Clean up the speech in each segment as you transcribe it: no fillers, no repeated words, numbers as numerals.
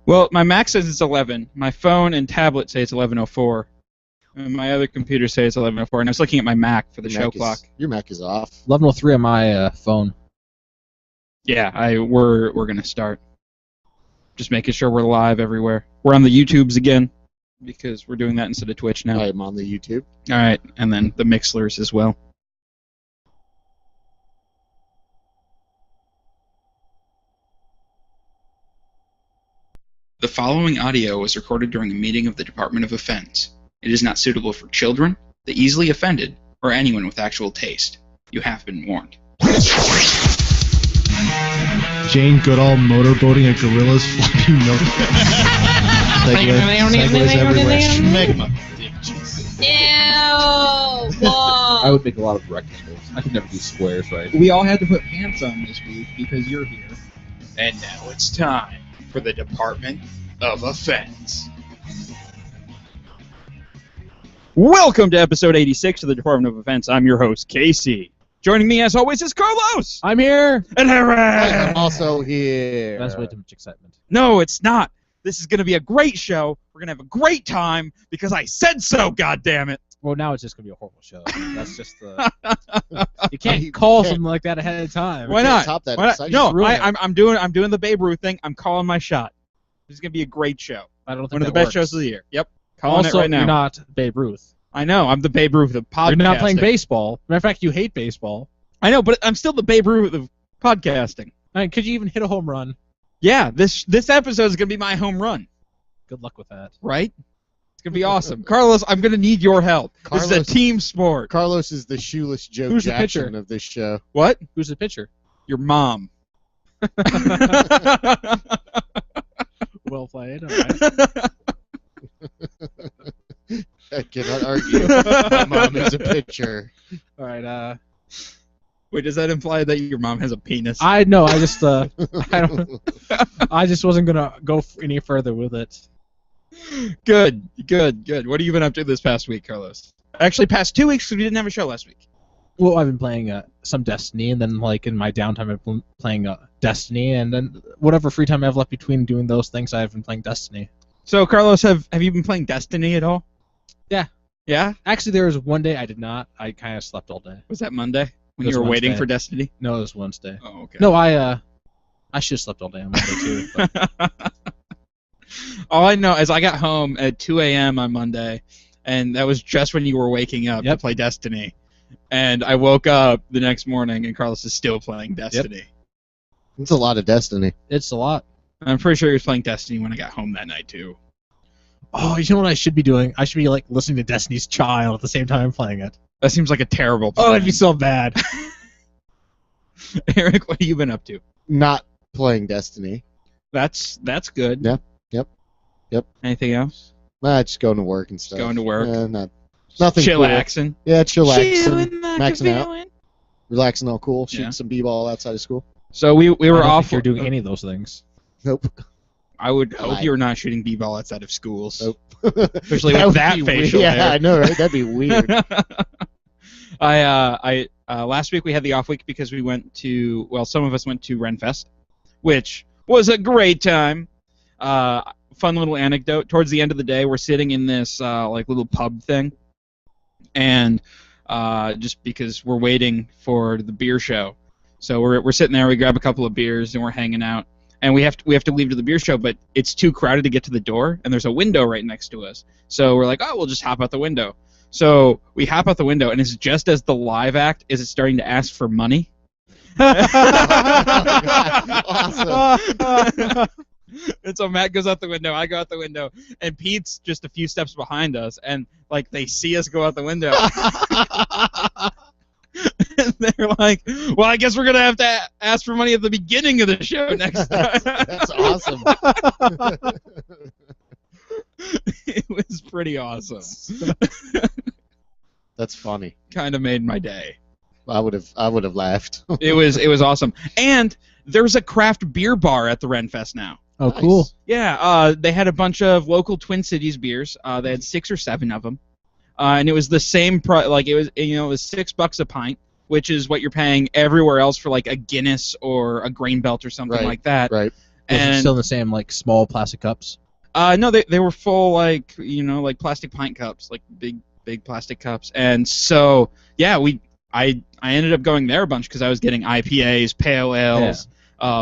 Well, my Mac says it's 11. My phone and tablet say it's 11:04. And my other computer say it's 11:04. And I was looking at my Mac for the show clock. Your Mac is off. 11:03 on my phone. Yeah, we're gonna start. Just making sure we're live everywhere. We're on the YouTubes again because we're doing that instead of Twitch now. I am on the YouTube. All right, and then the Mixlers as well. The following audio was recorded during a meeting of the Department of Offense. It is not suitable for children, the easily offended, or anyone with actual taste. You have been warned. Jane Goodall motorboating at Gorilla's floating milk. Segways everywhere. Schmegma. Ew! Whoa! I would make a lot of rectangles. I could never do squares right. We all had to put pants on this week because you're here. And now it's time for the Department of Offense. Welcome to episode 86 of the Department of Offense. I'm your host, Casey. Joining me, as always, is Carlos. I'm here. And Harry. I'm also here. That's way too much excitement. No, it's not. This is going to be a great show. We're going to have a great time because I said so, goddammit. Well, now it's just gonna be a horrible show. That's just the. You can't call something like that ahead of time. Why not? Top that. Why not? Exciting. No, Ruin it. I'm doing the Babe Ruth thing. I'm calling my shot. This is going to be a great show. I don't think One of the that best works. shows of the year. Yep. Calling Also, it right now. you're not Babe Ruth. I know. I'm the Babe Ruth of podcasting. You're not playing baseball. Matter of fact, you hate baseball. I know, but I'm still the Babe Ruth of podcasting. I mean, could you even hit a home run? Yeah, this episode is going to be my home run, Good luck with that. right? It's going to be awesome. Carlos, I'm going to need your help. This is a Carlos- team sport. Carlos is the shoeless Joe Who's the Jackson pitcher? of this show. What? Who's the pitcher? Your mom. Well played. All right. I cannot argue. My mom is a pitcher. All right. Wait, does that imply that your mom has a penis? I know. I just I don't. I just wasn't gonna go any further with it. Good. What have you been up to this past week, Carlos? Actually, past 2 weeks because we didn't have a show last week. Well, I've been playing some Destiny, and then like in my downtime, I've been playing Destiny, and then whatever free time I have left between doing those things, I've been playing Destiny. So, Carlos, have you been playing Destiny at all? Yeah. Yeah? Actually, there was one day I did not. I kind of slept all day. Was that Monday when It was you were waiting Wednesday. for Destiny? No, it was Wednesday. Oh, okay. No, I should have slept all day on Monday too. But All I know is I got home at 2 a.m. on Monday, and that was just when you were waking up to Yep. play Destiny. And I woke up the next morning, and Carlos is still playing Destiny. It's a lot of Destiny. it's a lot. I'm pretty sure he was playing Destiny when I got home that night, too. Oh, you know what I should be doing? I should be like listening to Destiny's Child at the same time I'm playing it. That seems like a terrible plan. Oh, that'd be so bad. Eric, what have you been up to? Not playing Destiny. That's good. Yeah. Yep. Anything else? Just going to work and stuff. Going to work. Nothing Chillaxing. Cool. Yeah, chillaxing. Chilling like a Maxing out. villain. Relaxing all cool. Shooting Yeah. some b-ball outside of school. So we were I don't off. think you're doing any of those things. Nope. I would hope Lied. you were not shooting b-ball outside of schools. Nope. Especially with would that be facial weird. Yeah, hair. I know, right? That'd be weird. I last week we had the off week because we went to, well, some of us went to Renfest, which was a great time. Fun little anecdote. Towards the end of the day, we're sitting in this like little pub thing, and just because we're waiting for the beer show, so we're sitting there. We grab a couple of beers and we're hanging out, and we have to leave to the beer show, but it's too crowded to get to the door, and there's a window right next to us. So we're like, oh, we'll just hop out the window. So we hop out the window, and it's just as the live act is starting to ask for money. Awesome. And so Matt goes out the window, I go out the window, and Pete's just a few steps behind us, and like they see us go out the window. And they're like, well, I guess we're going to have to ask for money at the beginning of the show next time. That's awesome. It was pretty awesome. That's funny. Kind of made my day. I would have laughed. It was awesome. And there's a craft beer bar at the Renfest now. Oh, Nice. cool. Yeah, they had a bunch of local Twin Cities beers. They had 6 or 7 of them, and it was the same price. Like it was $6 a pint, which is what you're paying everywhere else for like a Guinness or a Grain Belt or something Right, like that. Right. Is it And still in the same like small plastic cups? no, they were full like like plastic pint cups, like big plastic cups. And so yeah, I ended up going there a bunch because I was getting IPAs, pale ales,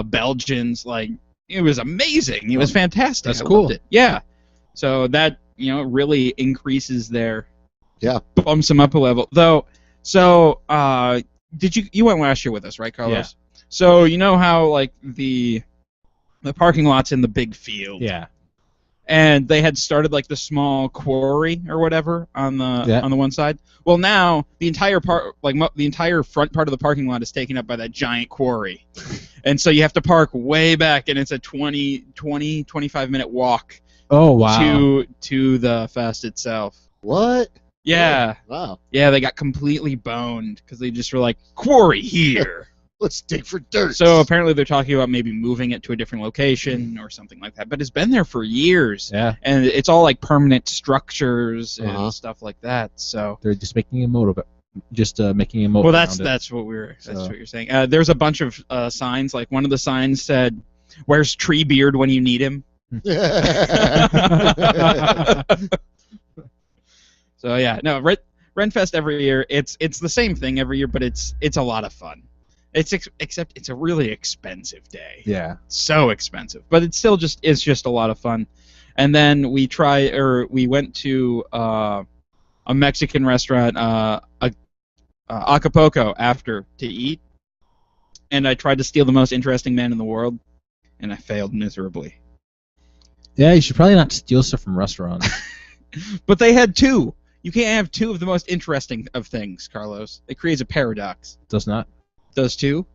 Belgians. Like it was amazing. It was fantastic. That's I cool. loved it. Yeah. So that really increases their bumps them up a level. Though, so did you went last year with us, right, Carlos? Yeah. So you know how like the parking lot's in the big field. Yeah. And they had started like the small quarry or whatever on the one side. Well, now the entire the entire front part of the parking lot is taken up by that giant quarry, and so you have to park way back, and it's a 25 minute walk. Oh wow. To the fest itself. What? Yeah. Wow. Yeah, they got completely boned because they just were like, quarry here. Let's dig for dirt. So apparently they're talking about maybe moving it to a different location or something like that. But it's been there for years. Yeah. And it's all like permanent structures and stuff like that. So they're just making a moat making a moat. Well, that's that's what you're saying. There's a bunch of signs. Like one of the signs said, "Where's Treebeard when you need him?" So yeah, no, Renfest every year. It's the same thing every year, but it's a lot of fun. Except it's a really expensive day. Yeah. So expensive, but it's still just a lot of fun. And then we went to a Mexican restaurant, Acapulco, after to eat, and I tried to steal the most interesting man in the world, and I failed miserably. Yeah, you should probably not steal stuff from restaurants. But they had two. You can't have two of the most interesting of things, Carlos. It creates a paradox. Does not. Does two?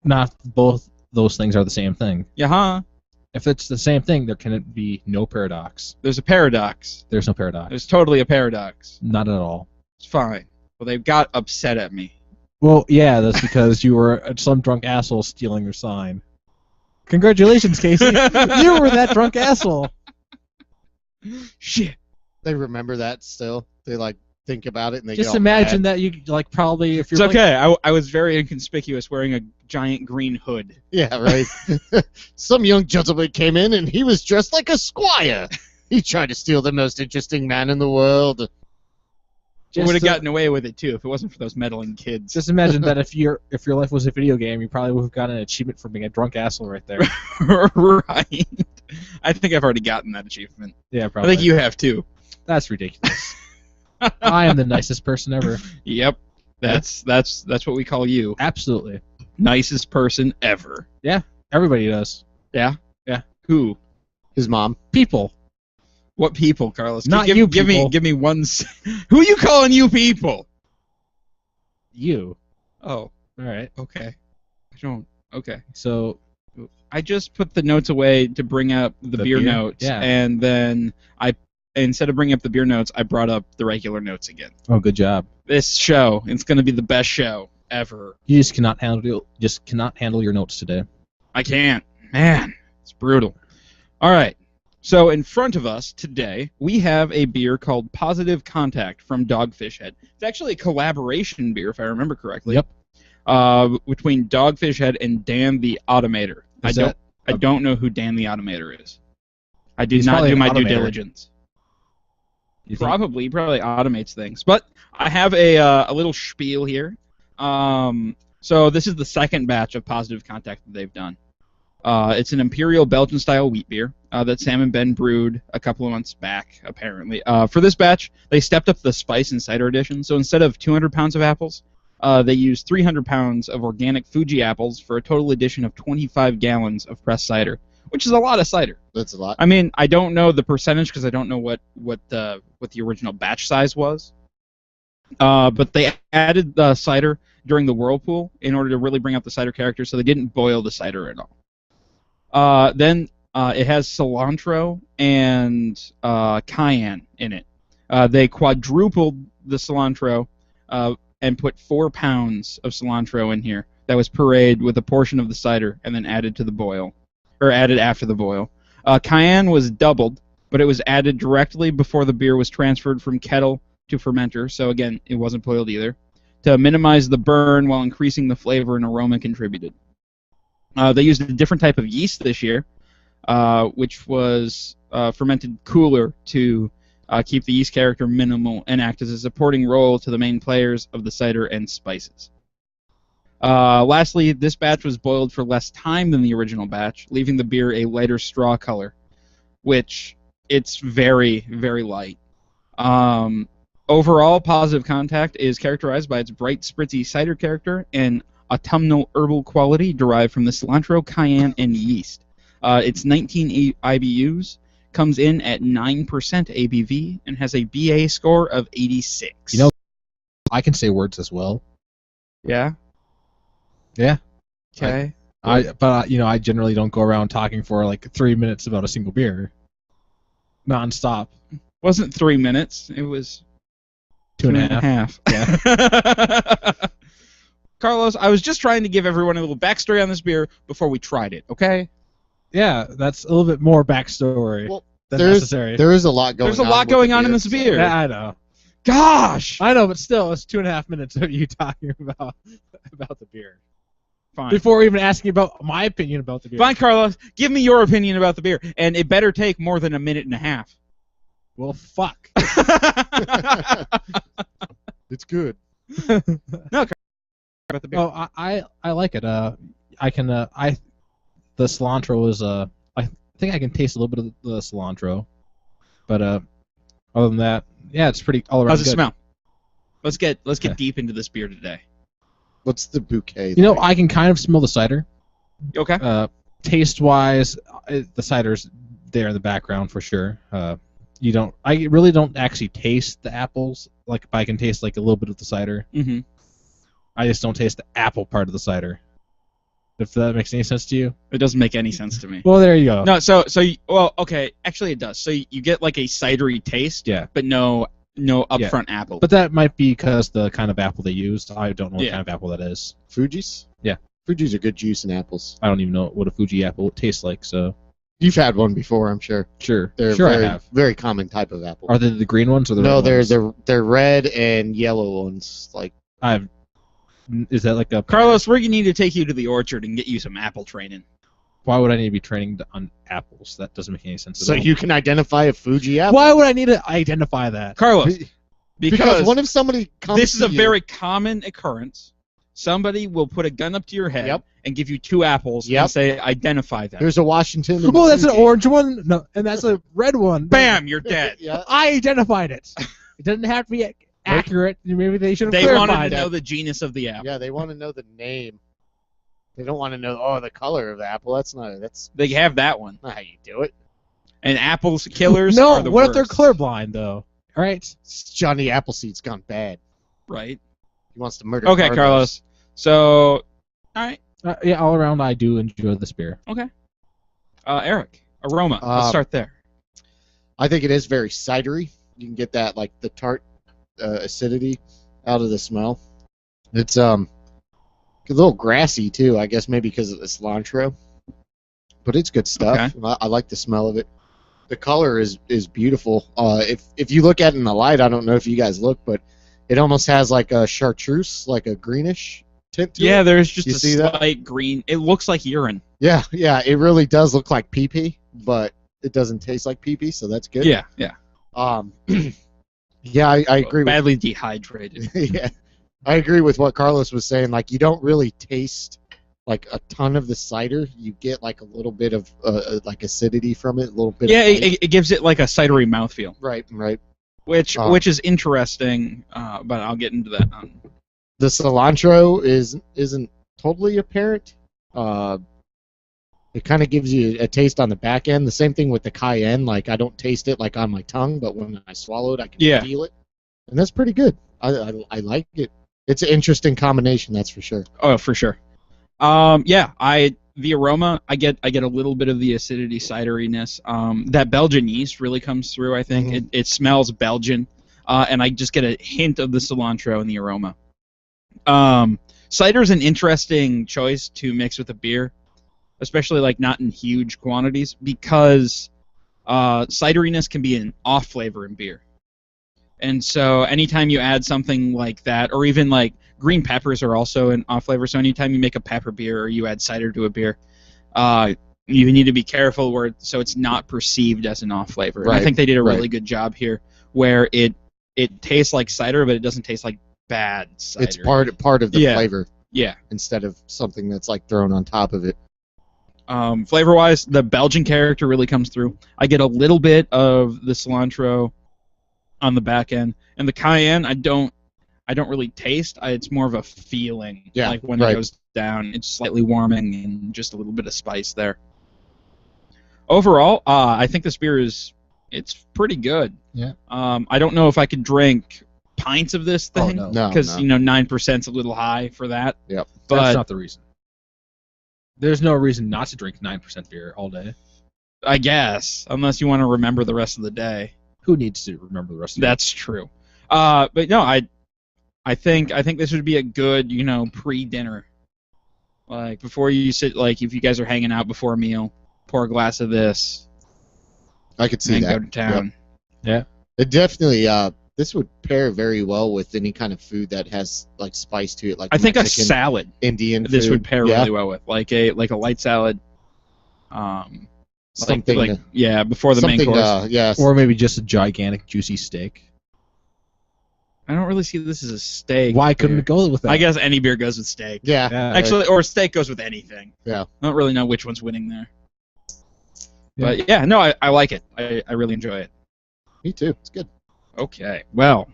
Not both those things are the same thing. Yeah. If it's the same thing, there can be no paradox. There's a paradox. There's no paradox. There's totally a paradox. Not at all. It's fine. Well, they got upset at me. Well, yeah, that's because you were some drunk asshole stealing your sign. Congratulations, Casey. You were that drunk asshole. Shit. They remember that still. They think about it and they just get all imagine mad. that you probably if you're It's okay. I was very inconspicuous wearing a giant green hood. Yeah, right. Some young gentleman came in and he was dressed like a squire. He tried to steal the most interesting man in the world. Would have gotten away with it too if it wasn't for those meddling kids. Just imagine that if your life was a video game, you probably would have gotten an achievement for being a drunk asshole right there. Right. I think I've already gotten that achievement. Yeah, probably. I think you have too. That's ridiculous. I am the nicest person ever. Yep. That's what we call you. Absolutely. Nicest person ever. Yeah, everybody does. Yeah? Yeah. Who? His mom. People. What people, Carlos? Not give, you give people. me give me one Who are you calling you people? You. Oh, All right. okay. I don't. Okay. So I just put the notes away to bring up the beer notes, yeah. and then instead of bringing up the beer notes, I brought up the regular notes again. Oh, good job. This show, it's going to be the best show ever. You just cannot handle your notes today. I can't. Man, it's brutal. All right. So in front of us today, we have a beer called Positive Contact from Dogfish Head. It's actually a collaboration beer, if I remember correctly. Yep. Between Dogfish Head and Dan the Automator. I don't know who Dan the Automator is. I did not do my due diligence. Probably automates things. But I have a little spiel here. So this is the second batch of Positive Contact that they've done. It's an Imperial Belgian-style wheat beer that Sam and Ben brewed a couple of months back, apparently. For this batch, they stepped up the spice and cider edition. So instead of 200 pounds of apples, they used 300 pounds of organic Fuji apples for a total addition of 25 gallons of pressed cider, which is a lot of cider. That's a lot. I mean, I don't know the percentage because I don't know what the original batch size was. But they added the cider during the whirlpool in order to really bring out the cider character, so they didn't boil the cider at all. Then it has cilantro and cayenne in it. They quadrupled the cilantro and put 4 pounds of cilantro in here. That was pureed with a portion of the cider and then added to the boil, or added after the boil. Cayenne was doubled, but it was added directly before the beer was transferred from kettle to fermenter, so again, it wasn't boiled either, to minimize the burn while increasing the flavor and aroma contributed. They used a different type of yeast this year, which was fermented cooler to keep the yeast character minimal and act as a supporting role to the main players of the cider and spices. Lastly, this batch was boiled for less time than the original batch, leaving the beer a lighter straw color, which it's very, very light. Overall, Positive Contact is characterized by its bright, spritzy cider character and autumnal herbal quality derived from the cilantro, cayenne, and yeast. It's 19 IBUs, comes in at 9% ABV, and has a BA score of 86. You know, I can say words as well. Yeah? Yeah. Okay. I generally don't go around talking for like 3 minutes about a single beer, non-stop. Wasn't 3 minutes. It was 2.5. Yeah. Carlos, I was just trying to give everyone a little backstory on this beer before we tried it, okay? Yeah, that's a little bit more backstory Well, than necessary. There is a lot going on. There's a lot with going the on in this beer. Yeah, I know. Gosh! I know, but still, it's 2.5 minutes of you talking about the beer Fine. before even asking about my opinion about the beer. Fine, Carlos. Give me your opinion about the beer, and it better take more than a minute and a half. Well, fuck. It's good. No, about the beer. Oh, I like it. The cilantro is I think I can taste a little bit of the cilantro, but other than that, yeah, it's pretty all around. How's it good. smell? Let's get Yeah. deep into this beer today. What's the bouquet? You know, I can kind of smell the cider. Okay. Taste-wise, the cider's there in the background for sure. I really don't actually taste the apples. Like, I can taste like a little bit of the cider. Mm-hmm. I just don't taste the apple part of the cider. If that makes any sense to you. It doesn't make any sense to me. Well, there you go. No, okay. Actually, it does. So you get like a cidery taste, Yeah. but no upfront apple. But that might be because the kind of apple they used. I don't know what Yeah. kind of apple that is. Fuji's? Yeah. Fuji's are good juice and apples. I don't even know what a Fuji apple tastes like. So You've had one before, I'm sure. sure, They're sure very, I have. very common type of apple. Are they the green ones or the No, red ones? they're red and yellow ones. Like Is that like a Carlos, we're gonna need to take you to the orchard and get you some apple training. Why would I need to be training on apples? That doesn't make any sense. so at all. you can identify a Fuji apple. Why would I need to identify that? Carlos, Because what if somebody comes this is to a you- very common occurrence. Somebody will put a gun up to your head Yep. and give you 2 apples Yep. and say, identify them. There's a Washington. and Oh, that's an Fuji. orange one. No, and that's a red one. Bam, you're dead. Yeah. I identified it. It doesn't have to be accurate. Maybe they should have They clarified wanted to that. know the genus of the apple. Yeah, they want to know the name. They don't want to know the color of the apple. That's They have that one. not how you do it. And apples killers No, are the what worst. if they're colorblind though? All right. Johnny Appleseed's gone bad. Right. He wants to murder. Okay, farmers. Carlos. So, all right. Yeah, all around, I do enjoy this beer. Okay. Eric, aroma. Let's start there. I think it is very cidery. You can get that like the tart acidity out of the smell. It's a little grassy too. I guess maybe because of the cilantro, but it's good stuff. Okay. I like the smell of it. The color is beautiful. If you look at it in the light, I don't know if you guys look, but it almost has like a chartreuse, like a greenish tint to Yeah, it. there's just You a see that? slight green. It looks like urine. Yeah, it really does look like pee-pee, but it doesn't taste like pee-pee, so that's good. Yeah. Yeah, I agree with Badly dehydrated. yeah, I agree with what Carlos was saying. Like, you don't really taste like a ton of the cider. You get like a little bit of like acidity from it, a little bit. Yeah, of bite. it gives it like a cidery mouthfeel, Right. which is interesting. But I'll get into that. The cilantro isn't totally apparent. It kind of gives you a taste on the back end. The same thing with the cayenne. Like, I don't taste it like on my tongue, but when I swallow it, I can feel it, and that's pretty good. I like it. It's an interesting combination, that's for sure. Oh, for sure. The aroma, I get a little bit of the acidity, cideriness. That Belgian yeast really comes through. I think Mhm. it smells Belgian, and I just get a hint of the cilantro in the aroma. Cider's an interesting choice to mix with a beer, especially like not in huge quantities, because cideriness can be an off flavor in beer. And so anytime you add something like that, or even like green peppers are also an off flavor. So anytime you make a pepper beer or you add cider to a beer, you need to be careful so it's not perceived as an off flavor. And I Right, think they did a right. really good job here, where it tastes like cider, but it doesn't taste like bad cider. It's part of the Yeah. flavor Yeah. instead of something that's like thrown on top of it. Flavor-wise, the Belgian character really comes through. I get a little bit of the cilantro on the back end, and the cayenne I don't really taste. It's more of a feeling. Yeah, Like when right. it goes down, it's slightly warming and just a little bit of spice there. Overall, I think this beer it's pretty good. Yeah. I don't know if I could drink pints of this Oh, thing no. No, because no. 9%'s a little high for that. Yep. But That's not the reason. There's no reason not to drink 9% beer all day. I guess unless you want to remember the rest of the day. Who needs to remember the rest of That's true. But no, I think this would be a good, pre-dinner. Like before you sit, like if you guys are hanging out before a meal, pour a glass of this I could see and that. go to town. It definitely. This would pair very well with any kind of food that has like spice to it, like I think a Mexican, salad Indian. this food. would pair Yeah. really well with, like a light salad. Something. Before the main something. course. Yes. Or maybe just a gigantic, juicy steak. I don't really see this as a steak. Why couldn't beer. it go with that? I guess any beer goes with steak. yeah. Yeah. Actually, or steak goes with anything. Yeah. I don't really know which one's winning there. Yeah. But yeah, no, I like it. I really enjoy it. Me too. It's good. Okay, well,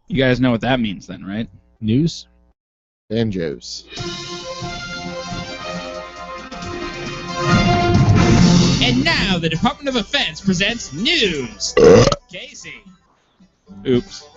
you guys know what that means then, right? News? Banjos. And now the Department of Defense presents news. Casey. Oops.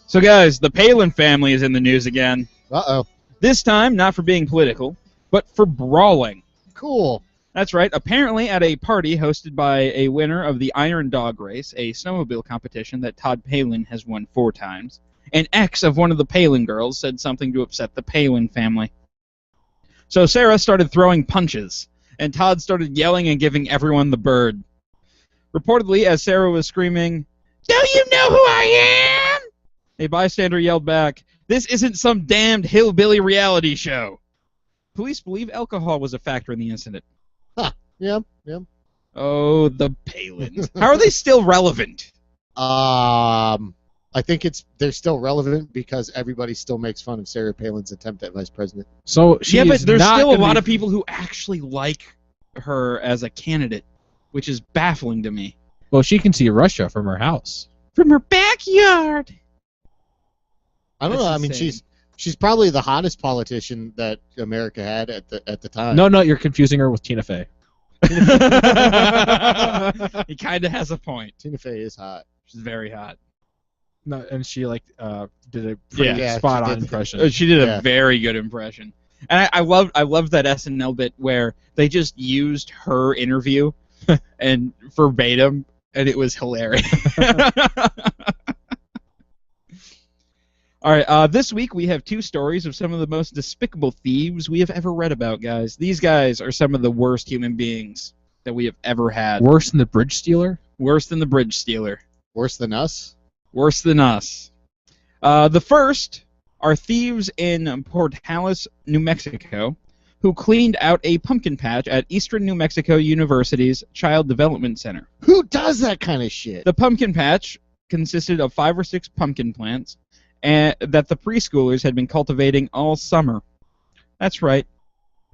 So guys, the Palin family is in the news again. Uh-oh. This time, not for being political, but for brawling. Cool. That's right. Apparently, at a party hosted by a winner of the Iron Dog Race, a snowmobile competition that Todd Palin has won 4 times, an ex of one of the Palin girls said something to upset the Palin family. So Sarah started throwing punches, and Todd started yelling and giving everyone the bird. Reportedly, as Sarah was screaming, "Do you know who I am?" a bystander yelled back, "This isn't some damned hillbilly reality show." Police believe alcohol was a factor in the incident. Yeah. Oh, the Palins. How are they still relevant? I think they're still relevant because everybody still makes fun of Sarah Palin's attempt at vice president. So she Yeah, but is there's not still a gonna lot be- of people who actually like her as a candidate, which is baffling to me. Well, she can see Russia from her house. From her backyard. I don't That's know. I mean, insane. she's probably the hottest politician that America had at the time. No, you're confusing her with Tina Fey. He kind of has a point. Tina Fey is hot. She's very hot. No, and she did a pretty Yeah, spot she on did. impression. She did Yeah. a very good impression. And I love that SNL bit where they just used her interview and verbatim, and it was hilarious. All right, this week we have 2 stories of some of the most despicable thieves we have ever read about, guys. These guys are some of the worst human beings that we have ever had. Worse than the bridge stealer? Worse than the bridge stealer. Worse than us. Worse than us. The first are thieves in Portales, New Mexico, who cleaned out a pumpkin patch at Eastern New Mexico University's Child Development Center. Who does that kind of shit? The pumpkin patch consisted of 5 or 6 pumpkin plants that the preschoolers had been cultivating all summer. That's right.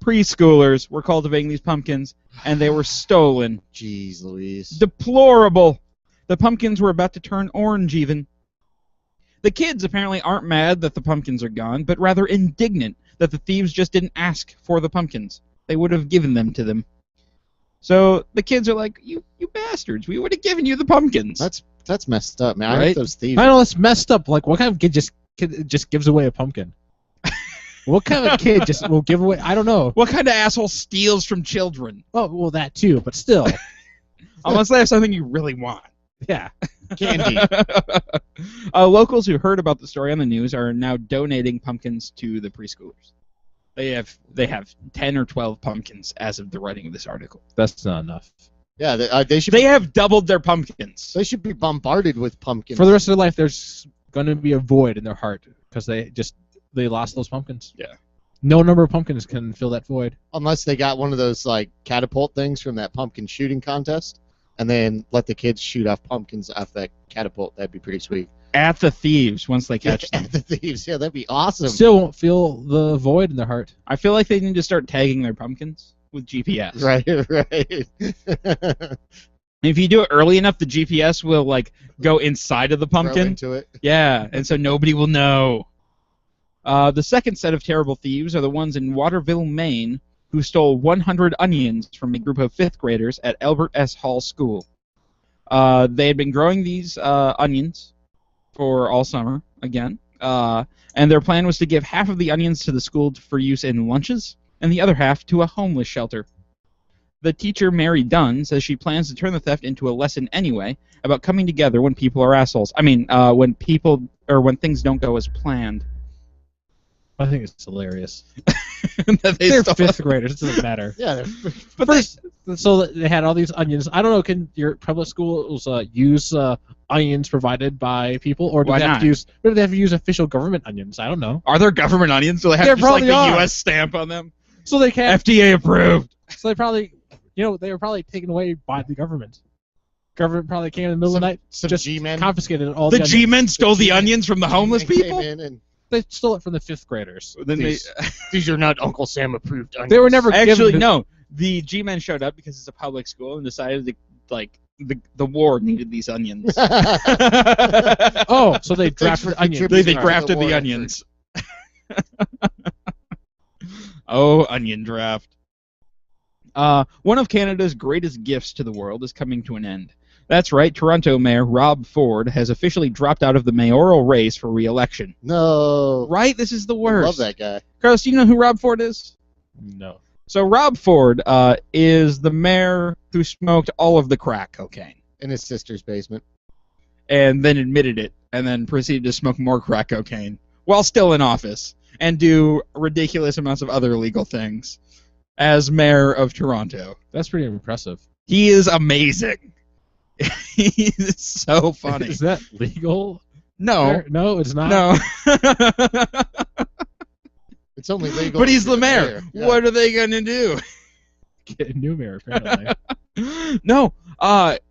Preschoolers were cultivating these pumpkins, and they were stolen. Jeez Louise. Deplorable. The pumpkins were about to turn orange even. The kids apparently aren't mad that the pumpkins are gone, but rather indignant that the thieves just didn't ask for the pumpkins. They would have given them to them. So the kids are like, you bastards, we would have given you the pumpkins. That's messed up, man. I Right? hope those thieves. I know it's messed up. Like, what kind of kid just gives away a pumpkin? What kind of kid just will give away? I don't know. What kind of asshole steals from children? Oh, well, that too, but still, Unless they have something you really want. yeah. Candy. Locals who heard about the story on the news are now donating pumpkins to the preschoolers. They have 10 or 12 pumpkins as of the writing of this article. That's not enough. Yeah, they should. They have doubled their pumpkins. They should be bombarded with pumpkins. For the rest of their life, there's going to be a void in their heart because they lost those pumpkins. Yeah. No number of pumpkins can fill that void. Unless they got one of those like catapult things from that pumpkin shooting contest, and then let the kids shoot off pumpkins off that catapult. That'd be pretty sweet. At the thieves once they catch them. At the thieves, yeah, that'd be awesome. Still won't feel the void in their heart. I feel like they need to start tagging their pumpkins with GPS. Right, right. If you do it early enough, the GPS will like go inside of the Throw pumpkin. into it. Yeah, and so nobody will know. The second set of terrible thieves are the ones in Waterville, Maine, who stole 100 onions from a group of 5th graders at Albert S. Hall School. They had been growing these onions for all summer, again, and their plan was to give half of the onions to the school for use in lunches, and the other half to a homeless shelter. The teacher, Mary Dunn, says she plans to turn the theft into a lesson anyway about coming together when people are assholes. I mean, when things don't go as planned. I think it's hilarious. That They're stole- 5th graders. It doesn't matter. Yeah, But First, so they had all these onions. I don't know. Can your public schools use onions provided by people, or do Why they have not? to use? Or do they have to use official government onions? I don't know. Are there government onions? Do they have There just like probably the are. U.S. stamp on them? So they can't. FDA approved. So they probably, they were probably taken away by the government. Government probably came in the middle of the night, some just G-men. confiscated all The onions. G-men stole the G-men- onions from the homeless G-men people? came in and They stole it from the 5th graders. Then they, these are not Uncle Sam approved onions. They were never actually, given. no. The G-men showed up because it's a public school and decided to, like, the war needed these onions. Oh, so they Thanks drafted for the onions. They contributing to grafted war the effort. onions. Oh, onion draft. One of Canada's greatest gifts to the world is coming to an end. That's right, Toronto Mayor Rob Ford has officially dropped out of the mayoral race for re-election. No. Right? This is the worst. Love that guy. Carlos, do you know who Rob Ford is? No. So Rob Ford is the mayor who smoked all of the crack cocaine In his sister's basement. and then admitted it and then proceeded to smoke more crack cocaine while still in office and do ridiculous amounts of other illegal things as mayor of Toronto. That's pretty impressive. He is amazing. He's so funny. Is that legal? No. No, it's not. No. It's only legal. But if he's you're the mayor. Yeah. What are they going to do? Get a new mayor, apparently. No.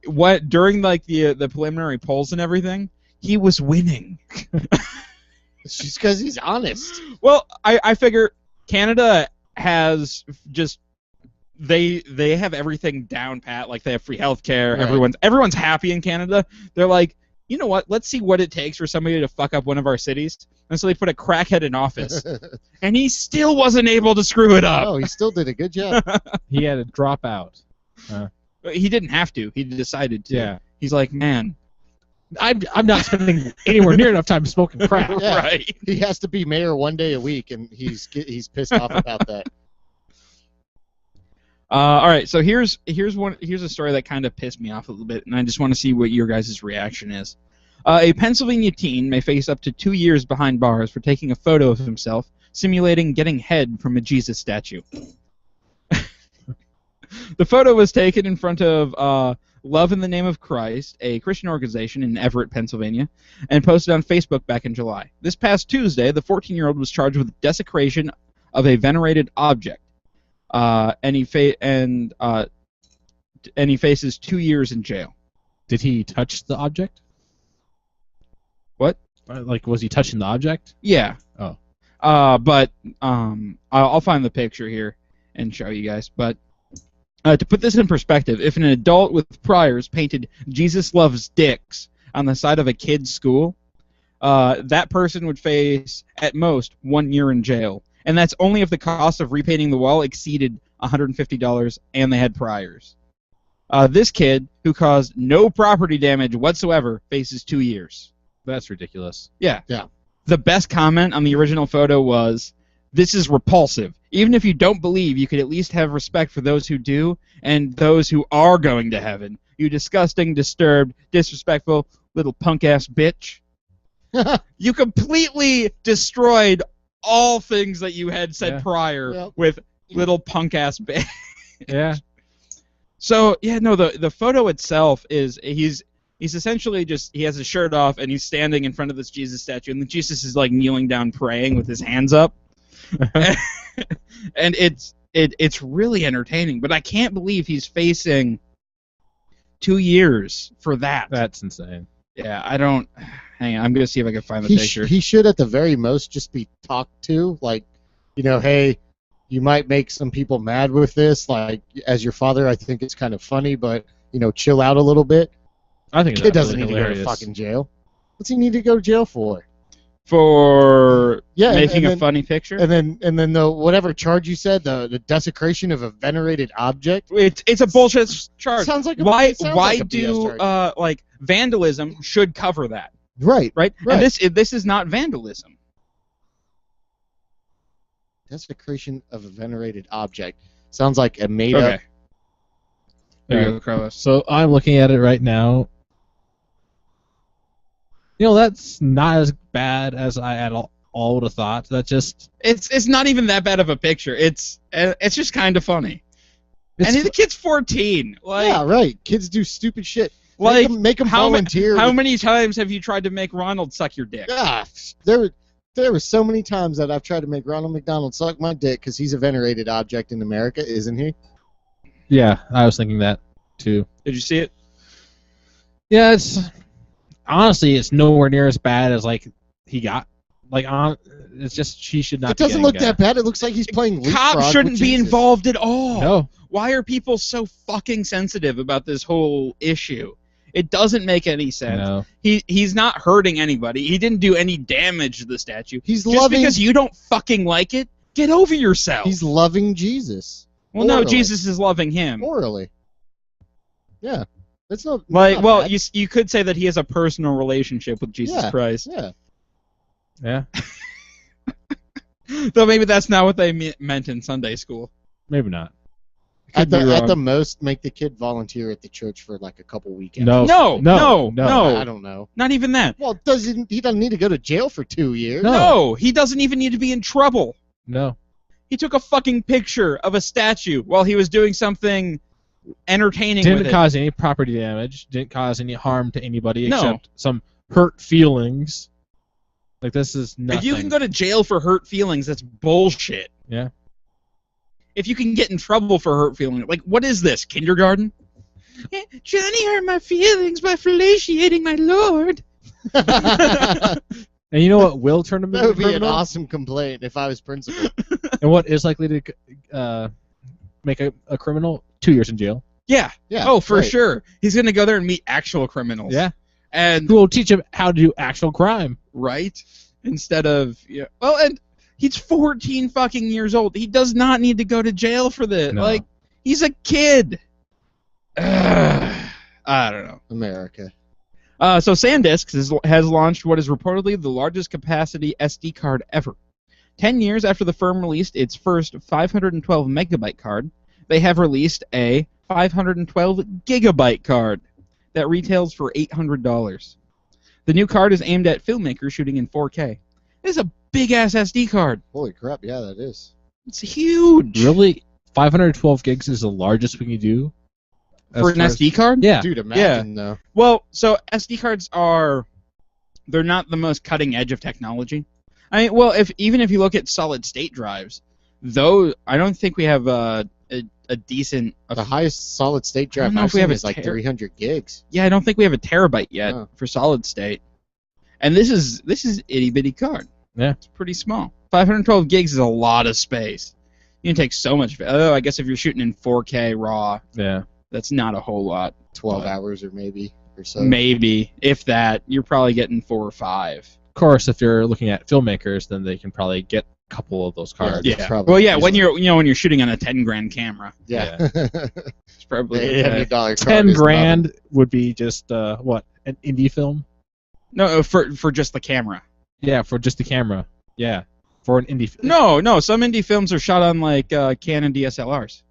What during like the preliminary polls and everything, he was winning. It's just because he's honest. Well, I figure Canada has just they have everything down pat. Like they have free healthcare. Right. Everyone's happy in Canada. They're like, you know what? Let's see what it takes for somebody to fuck up one of our cities. And so they put a crackhead in office, and he still wasn't able to screw it up. Oh, he still did a good job. He had to drop out. He didn't have to. He decided to. Yeah. He's like, man, I'm not spending anywhere near enough time smoking crack. Yeah. right. He has to be mayor one day a week, and he's pissed off about that. All right, so here's a story that kind of pissed me off a little bit, and I just want to see what your guys' reaction is. A Pennsylvania teen may face up to 2 years behind bars for taking a photo of himself simulating getting head from a Jesus statue. The photo was taken in front of Love in the Name of Christ, a Christian organization in Everett, Pennsylvania, and posted on Facebook back in July. This past Tuesday, the 14-year-old was charged with desecration of a venerated object. And he faces 2 years in jail. Did he touch the object? What? Like, was he touching the object? Yeah. Oh. But I'll find the picture here and show you guys. But to put this in perspective, if an adult with priors painted "Jesus loves dicks" on the side of a kid's school, that person would face at most 1 year in jail. And that's only if the cost of repainting the wall exceeded $150 and they had priors. This kid, who caused no property damage whatsoever, faces 2 years. That's ridiculous. Yeah. Yeah. The best comment on the original photo was, "This is repulsive. Even if you don't believe, you could at least have respect for those who do and those who are going to heaven. You disgusting, disturbed, disrespectful little punk-ass bitch." You completely destroyed all things that you had said Yeah. prior Yep. with little punk-ass bitch. Yeah. So yeah, no, the photo itself is he's He's essentially he has his shirt off and he's standing in front of this Jesus statue, and the Jesus is like kneeling down praying with his hands up. And it's really entertaining, but I can't believe he's facing 2 years for that. That's insane. Yeah, I don't. Hang on, I'm gonna see if I can find the He picture. he should at the very most just be talked to, like, hey, you might make some people mad with this. Like, as your father, I think it's kind of funny, but chill out a little bit. I think Kid that's doesn't really need to go to hilarious. fucking jail. What's he need to go to jail for? For Yeah, making and a funny picture. And then the whatever charge you said, the desecration of a venerated object. It's a bullshit charge. Sounds like a, Why it sounds like a BS charge. like vandalism should cover that, right? right? Right. And this is not vandalism. Desecration of a venerated object sounds like a made up. Okay. There you go, Carlos. So I'm looking at it right now. That's not as bad as I at all would have thought. That just It's not even that bad of a picture. It's just kind of funny. it's, And the kid's 14. Like, Yeah, right. Kids do stupid shit. like Make them how volunteer. How many times have you tried to make Ronald suck your dick? Yeah, there were so many times that I've tried to make Ronald McDonald suck my dick because he's a venerated object in America, isn't he? yeah. I was thinking that too. Did you see it? Yeah, honestly, it's nowhere near as bad as like he got. It's just she should not. It doesn't be look getting that bad. It looks like he's playing leapfrog Cops shouldn't with be Jesus. involved at all. No, Why are people so fucking sensitive about this whole issue? It doesn't make any sense. no. He's not hurting anybody. He didn't do any damage to the statue. He's Just loving. because you don't fucking like it, get over yourself. He's loving Jesus. Well, no, orally. Jesus is loving him. Orally. Yeah, that's not. Like, not well, bad. you could say that he has a personal relationship with Jesus Yeah. Christ. Yeah. Yeah, Though maybe that's not what they meant in Sunday school. maybe not. Could be At wrong. the most, make the kid volunteer at the church for like a couple weekends. No, No. I don't know. Not even that. Well, he doesn't need to go to jail for 2 years. No. No, he doesn't even need to be in trouble. No. He took a fucking picture of a statue while he was doing something entertaining with Didn't it. cause any property damage. Didn't cause any harm to anybody No. except some hurt feelings. Like this is nothing. If you can go to jail for hurt feelings, that's bullshit. Yeah. If you can get in trouble for hurt feelings, like, what is this, kindergarten? Johnny hurt my feelings by fellatiating my lord. And you know what will turn him That into a would be an criminal? awesome complaint if I was principal. And what is likely to make a criminal? 2 years in jail. Yeah. Yeah. Oh, for right. sure. He's going to go there and meet actual criminals. Yeah. And, Who will teach him how to do actual crime? right? Instead of, yeah. Well, and he's 14 fucking years old. He does not need to go to jail for this. No. Like, he's a kid. I don't know. America. So SanDisk has launched what is reportedly the largest capacity SD card ever. 10 years after the firm released its first 512 megabyte card, they have released a 512 gigabyte card that retails for $800. The new card is aimed at filmmakers shooting in 4K. This is a big-ass SD card. Holy crap! Yeah, that is. It's huge. Really? 512 gigs is the largest we can do? For an As far SD card? Yeah. Dude, imagine though. Well, so SD cards they're not the most cutting edge of technology. I mean, well, even if you look at solid state drives, though, I don't think we have a decent. The highest solid state I don't drive know I've if we have seen a is like ter- 300 gigs. Yeah, I don't think we have a terabyte yet Oh. for solid state. And this is itty bitty card. Yeah. It's pretty small. 512 gigs is a lot of space. You can take so much. I guess if you're shooting in 4K raw, Yeah. that's not a whole lot. 12 But hours or maybe or so. Maybe, if that, you're probably getting 4 or 5. Of course, if you're looking at filmmakers, then they can probably get a couple of those cards. Yeah. Yeah. Probably Well, yeah, when easily. you're when you're shooting on a 10 grand camera, Yeah. it's probably $800 card 10 is grand would be just, what, an indie film? no for just the camera. Yeah, for just the camera. Yeah. For an indie film. No, some indie films are shot on like Canon DSLRs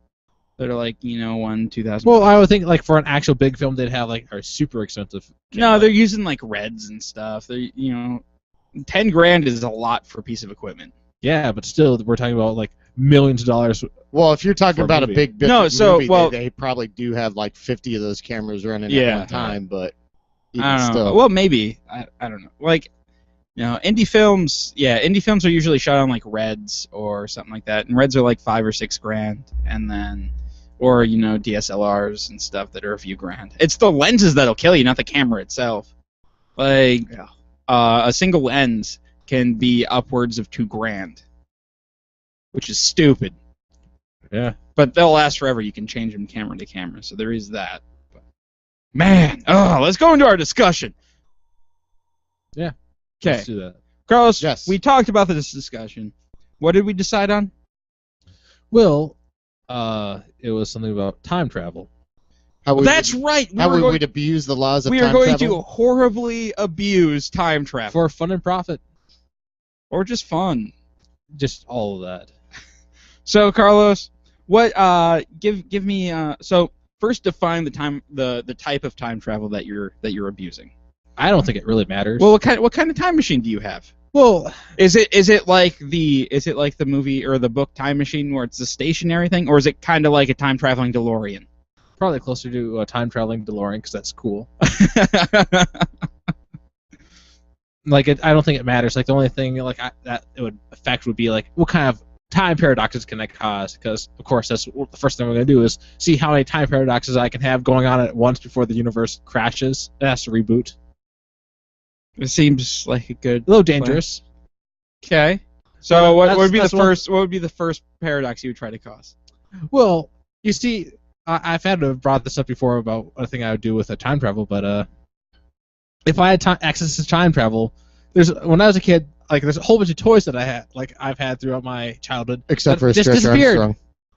that are like 2000. Well, I would think, like, for an actual big film, they'd have, like, a super expensive no, camera. they're using like Reds and stuff. They're 10 grand is a lot for a piece of equipment. Yeah, but still, we're talking about, like, millions of dollars. Well, if you're talking For a about a movie. big No, so, movie, well- they probably do have like 50 of those cameras running Yeah. at one time, but Even I don't know. still. Well, maybe. I don't know. Like, indie films. Yeah, indie films are usually shot on like Reds or something like that, and Reds are like $5 or $6 grand, and then, or DSLRs and stuff that are a few grand. It's the lenses that'll kill you, not the camera itself. Like, a single lens can be upwards of $2 grand, which is stupid. Yeah. But they'll last forever. You can change them camera to camera, so there is that. But, man, let's go into our discussion. Yeah. Okay, Let's do that. Carlos. Yes. We talked about this discussion. What did we decide on? Well, it was something about time travel. How we That's would, right. how we would abuse the laws of we time are going travel. to horribly abuse time travel, For fun and profit. or just fun. Just all of that. So, Carlos, what? Give me. So first, define the type of time travel that you're abusing. I don't think it really matters. Well, what kind of time machine do you have? well, Is it like the movie or the book Time Machine where it's a stationary thing, or is it kind of like a time traveling DeLorean? probably closer to a time traveling DeLorean because that's cool. Like, I don't think it matters. Like, the only thing that it would affect would be like what kind of time paradoxes can I cause? Because of course that's the first thing we're gonna do is see how many time paradoxes I can have going on at once before the universe crashes. It has to reboot. It seems like a good. A little dangerous. Okay. So Well, what that's- would be the that's one- first? What would be the first paradox you would try to cause? Well, you see, I've had to have brought this up before about a thing I would do with a time travel, but if I had access to time travel, when I was a kid, like there's a whole bunch of toys that I've had throughout my childhood, Except for a just Stretch disappeared. Armstrong.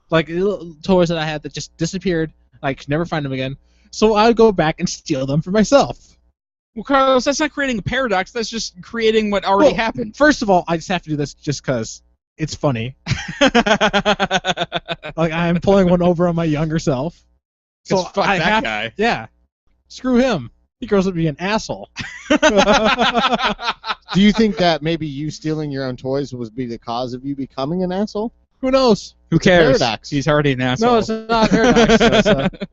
like little toys that I had that just disappeared. I could never find them again. So I would go back and steal them for myself. Well, Carlos, that's not creating a paradox. That's just creating what already Well, happened. First of all, I just have to do this just because it's funny. Like I'm pulling one over on my younger self. So fuck I that have, guy. Yeah, screw him. He grows up to be an asshole. Do you think that maybe you stealing your own toys would be the cause of you becoming an asshole? Who knows? Who cares? paradox. He's already an asshole. No, it's not paradox.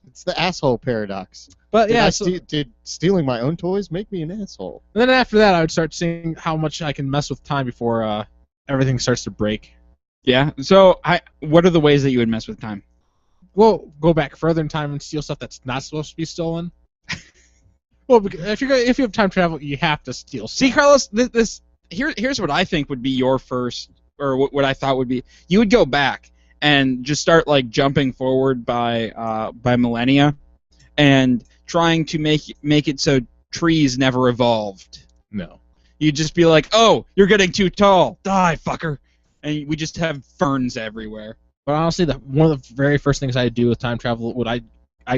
It's the asshole paradox. But Did, yeah, did stealing my own toys make me an asshole? and then after that, I would start seeing how much I can mess with time before everything starts to break. Yeah. So, what are the ways that you would mess with time? Well, go back further in time and steal stuff that's not supposed to be stolen. Well, if you have time travel, you have to steal stuff. See, Carlos, here's what I think would be your first, or what I thought would be. You would go back and just start like jumping forward by millennia, and trying to make it so trees never evolved. No. You'd just be like, "Oh, you're getting too tall. Die, fucker!" And we just have ferns everywhere. But honestly, one of the very first things I do with time travel would I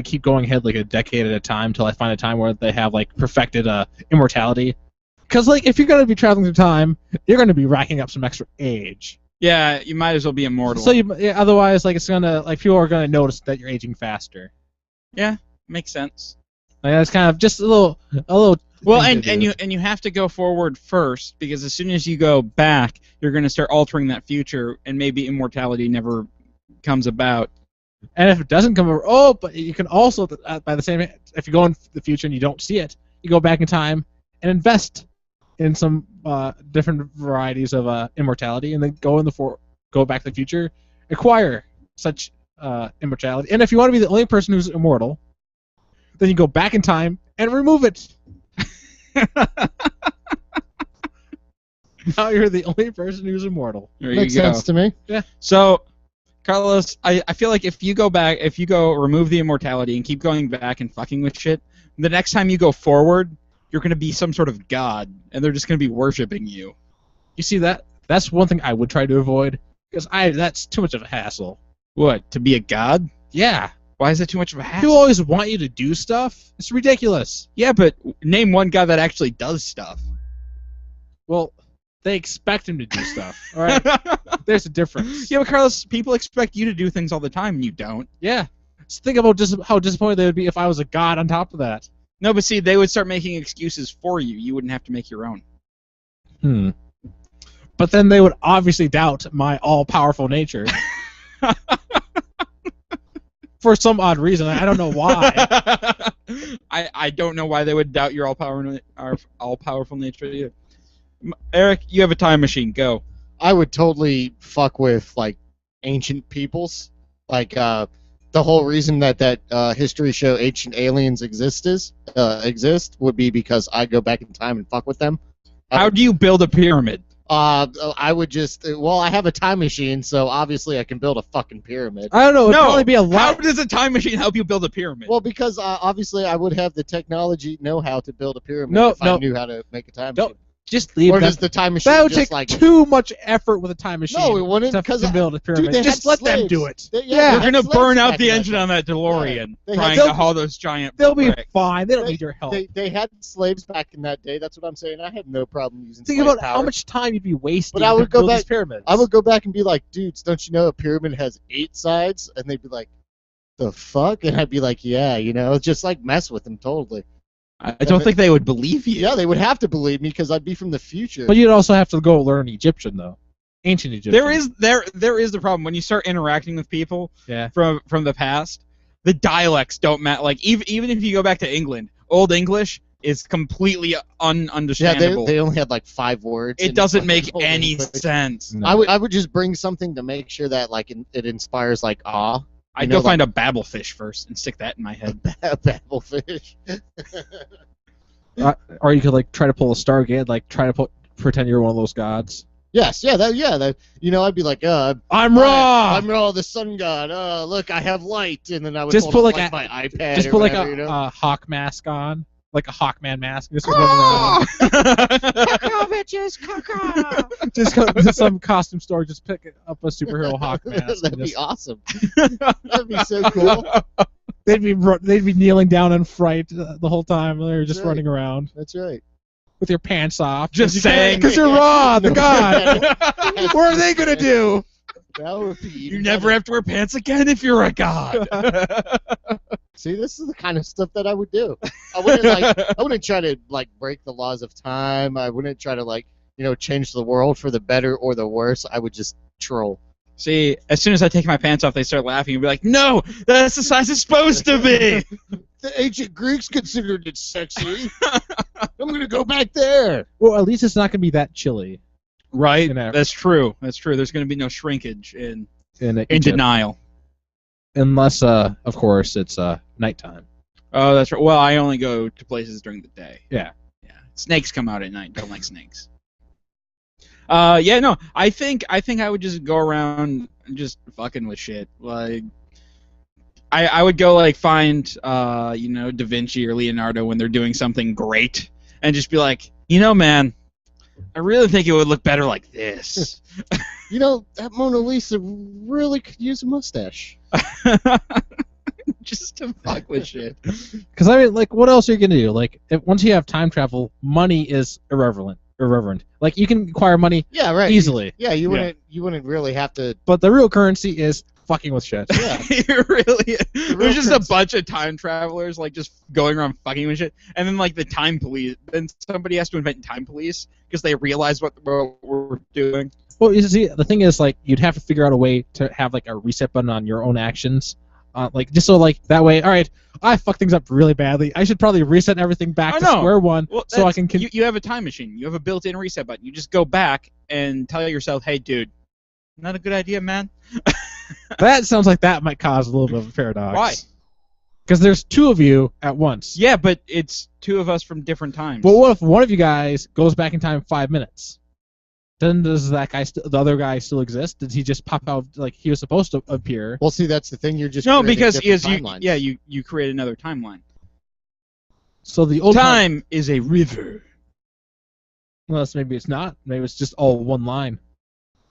keep going ahead like a decade at a time till I find a time where they have like perfected immortality. Because like if you're gonna be traveling through time, you're gonna be racking up some extra age. Yeah, you might as well be immortal. So otherwise, like it's gonna people are gonna notice that you're aging faster. Yeah, makes sense. Like that's kind of just a little. Well, thing to do. and you have to go forward first, because as soon as you go back, you're going to start altering that future, and maybe immortality never comes about. And if it doesn't come over, but you can also by the same if you go in the future and you don't see it, you go back in time and invest in some different varieties of immortality, and then go back to the future, acquire such immortality. And if you want to be the only person who's immortal, then you go back in time and remove it. Now you're the only person who's immortal. There Makes you go. sense to me. So, Carlos, I feel like if you go remove the immortality and keep going back and fucking with shit, the next time you go forward, you're going to be some sort of god, and they're just going to be worshiping you. You see that? That's one thing I would try to avoid because that's too much of a hassle. What, to be a god? Yeah. Why is that too much of a People hassle? always want you to do stuff. It's ridiculous. Yeah, but name one god that actually does stuff. Well, they expect him to do stuff. All right. There's a difference. Yeah, but Carlos, people expect you to do things all the time, and you don't. Yeah. Just think about how disappointed they would be if I was a god on top of that. No, but see, they would start making excuses for you. You wouldn't have to make your own. But then they would obviously doubt my all-powerful nature. for some odd reason. I don't know why. I don't know why they would doubt your all-powerful nature. Eric, you have a time machine. Go. I would totally fuck with like ancient peoples. Like the whole reason that history show Ancient Aliens exist would be because I go back in time and fuck with them. How do you build a pyramid? I would just I have a time machine, so obviously I can build a fucking pyramid. I don't know. It'd No. probably be a How lot. does a time machine help you build a pyramid? Well, because obviously I would have the technology know-how to build a pyramid No, if I no. knew how to make a time Don't- machine. Just leave Or that. does the time machine That would just take like too much effort with a time machine. No, it wouldn't, to 'cause build a pyramid. they Just had let them slaves. do it. They- Yeah. they You're had gonna slaves burn out back the in engine day. on that DeLorean Yeah. They trying had- to haul those giant They'll be bricks. fine. They don't They- need your help. They had slaves back in that day. That's what I'm saying. I had no problem using Think slave about power. how much time you'd be wasting But I would to go build back- these pyramids. I would go back and be like, dudes, don't you know a pyramid has 8 sides? And they'd be like, the fuck? And I'd be like, yeah, just like mess with them totally. I don't think they would believe you. Yeah, they would have to believe me because I'd be from the future. But you'd also have to go learn Egyptian though, ancient Egyptian. There is the problem when you start interacting with people Yeah. from the past. The dialects don't matter. Like even if you go back to England, Old English is completely yeah, ununderstandable. they only had like 5 words. It in doesn't fucking make Old any English. sense. No. I would just bring something to make sure that like it inspires like awe. I'd know, go find a babblefish first and stick that in my head. Babblefish. Or you could like try to pull a Stargate, like try to pretend you're one of those gods. Yes, yeah, I'd be like, I'm Ra. I'm Ra, the sun god. Look, I have light, and then I would Just hold put up, like my iPad. Just or put like whatever, you know? a hawk mask on, like a Hawkman mask. Just running around. Just go to some costume store, just pick up a superhero hawk mask. That'd and be just- awesome. That'd be so cool. They'd be kneeling down in fright the whole time. They're just Right. running around That's right. with your pants off. Just saying. because you're Ra, the No, god. that- What are they gonna do? That would be. You never have to wear pants again if you're a god. See, this is the kind of stuff that I would do. I wouldn't try to like break the laws of time. I wouldn't try to change the world for the better or the worse. I would just troll. See, as soon as I take my pants off, they start laughing and be like, "No, that's the size it's supposed to be." The ancient Greeks considered it sexy. I'm gonna go back there. Well, at least it's not gonna be that chilly Right? You know. That's true. That's true. There's going to be no shrinkage in in Egypt. denial. Unless, of course, it's nighttime. Oh, that's right. Well, I only go to places during the day. Yeah. Yeah. Snakes come out at night. Don't like snakes. Yeah, no. I think I would just go around just fucking with shit. Like, I would go like find Da Vinci or Leonardo when they're doing something great, and just be like, man, I really think it would look better like this. That Mona Lisa really could use a mustache. Just to fuck with shit. Because what else are you gonna do? Like, once you have time travel, money is irrelevant. Like, you can acquire money Yeah, right. easily, You wouldn't really have to. but the real currency is fucking with shit. Yeah. It really is. real There's just a currency. bunch of time travelers like just going around fucking with shit, and then like the time police. Then somebody has to invent time police because they realize what we're doing. Well, you see, the thing is, like, you'd have to figure out a way to have like a reset button on your own actions, just so like that way. All right, I fucked things up really badly. I should probably reset everything back I to know. square one, Well, so I that's- can. You have a time machine. You have a built-in reset button. You just go back and tell yourself, "Hey, dude, not a good idea, man." That sounds like that might cause a little bit of a paradox. Why? Because there's two of you at once. Yeah, but it's two of us from different times. But what if one of you guys goes back in time 5 minutes? Then does that guy, the other guy, still exist? Did he just pop out like he was supposed to appear? Well, see, that's the thing. You're just No, creating because different timelines. you create another timeline. So the old Time is a river. Unless maybe it's not. Maybe it's just all one line.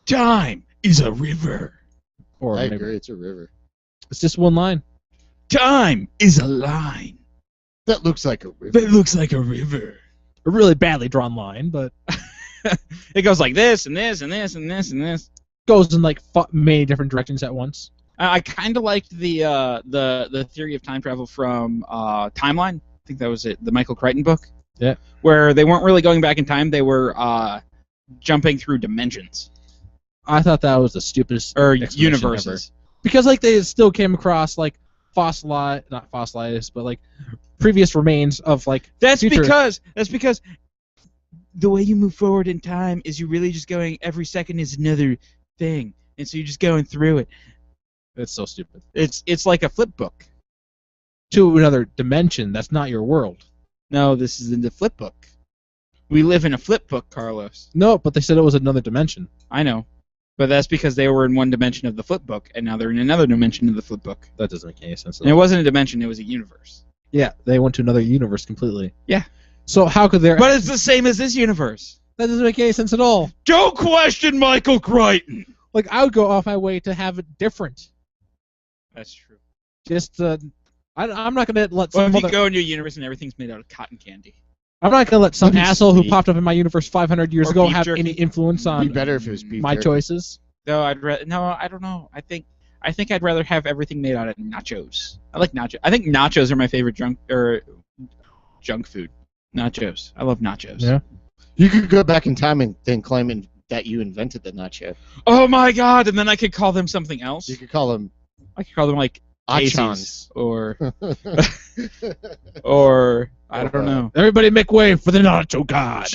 Time is a river. Or I maybe agree. It's a river. it's just one line. Time is a line That looks like a river. that looks like a river. A really badly drawn line, but It goes like this and this and this and this and this. goes in like many different directions at once. I kind of liked the theory of time travel from Timeline. I think that was it, the Michael Crichton book. Yeah. Where they weren't really going back in time; they were jumping through dimensions I thought that was the stupidest or explanation universes. ever. Because like they still came across like not fossilized, but like previous remains of like That's future. because the way you move forward in time is you're really just going every second is another thing, and so you're just going through it. It's so stupid. It's like a flip book. To another dimension that's not your world. No, this is in the flip book. We live in a flip book, Carlos. No, but they said it was another dimension. I know, but that's because they were in one dimension of the flip book, and now they're in another dimension of the flip book. That doesn't make any sense. At And it all. wasn't a dimension; it was a universe. Yeah, they went to another universe completely. Yeah. So how could there? But it's the same as this universe. That doesn't make any sense at all. Don't question Michael Crichton. Like I would go off my way to have it different. That's true. Just I'm not gonna let Well, some if you other, go into a universe and everything's made out of cotton candy. I'm not gonna let some That'd be asshole who sweet. popped up in my universe 500 years Or ago beef have jerky. any influence It'd be on better if it was beef my jerky. choices. No, I don't know. I think I'd rather have everything made out of nachos. I like nachos. I think nachos are my favorite junk food. Nachos. I love nachos. Yeah. You could go back in time and then claim that you invented the nacho. Oh my god! And then I could call them something else. You could call them I could call them like achans. Casey's or I don't know. Everybody make way for the nacho god.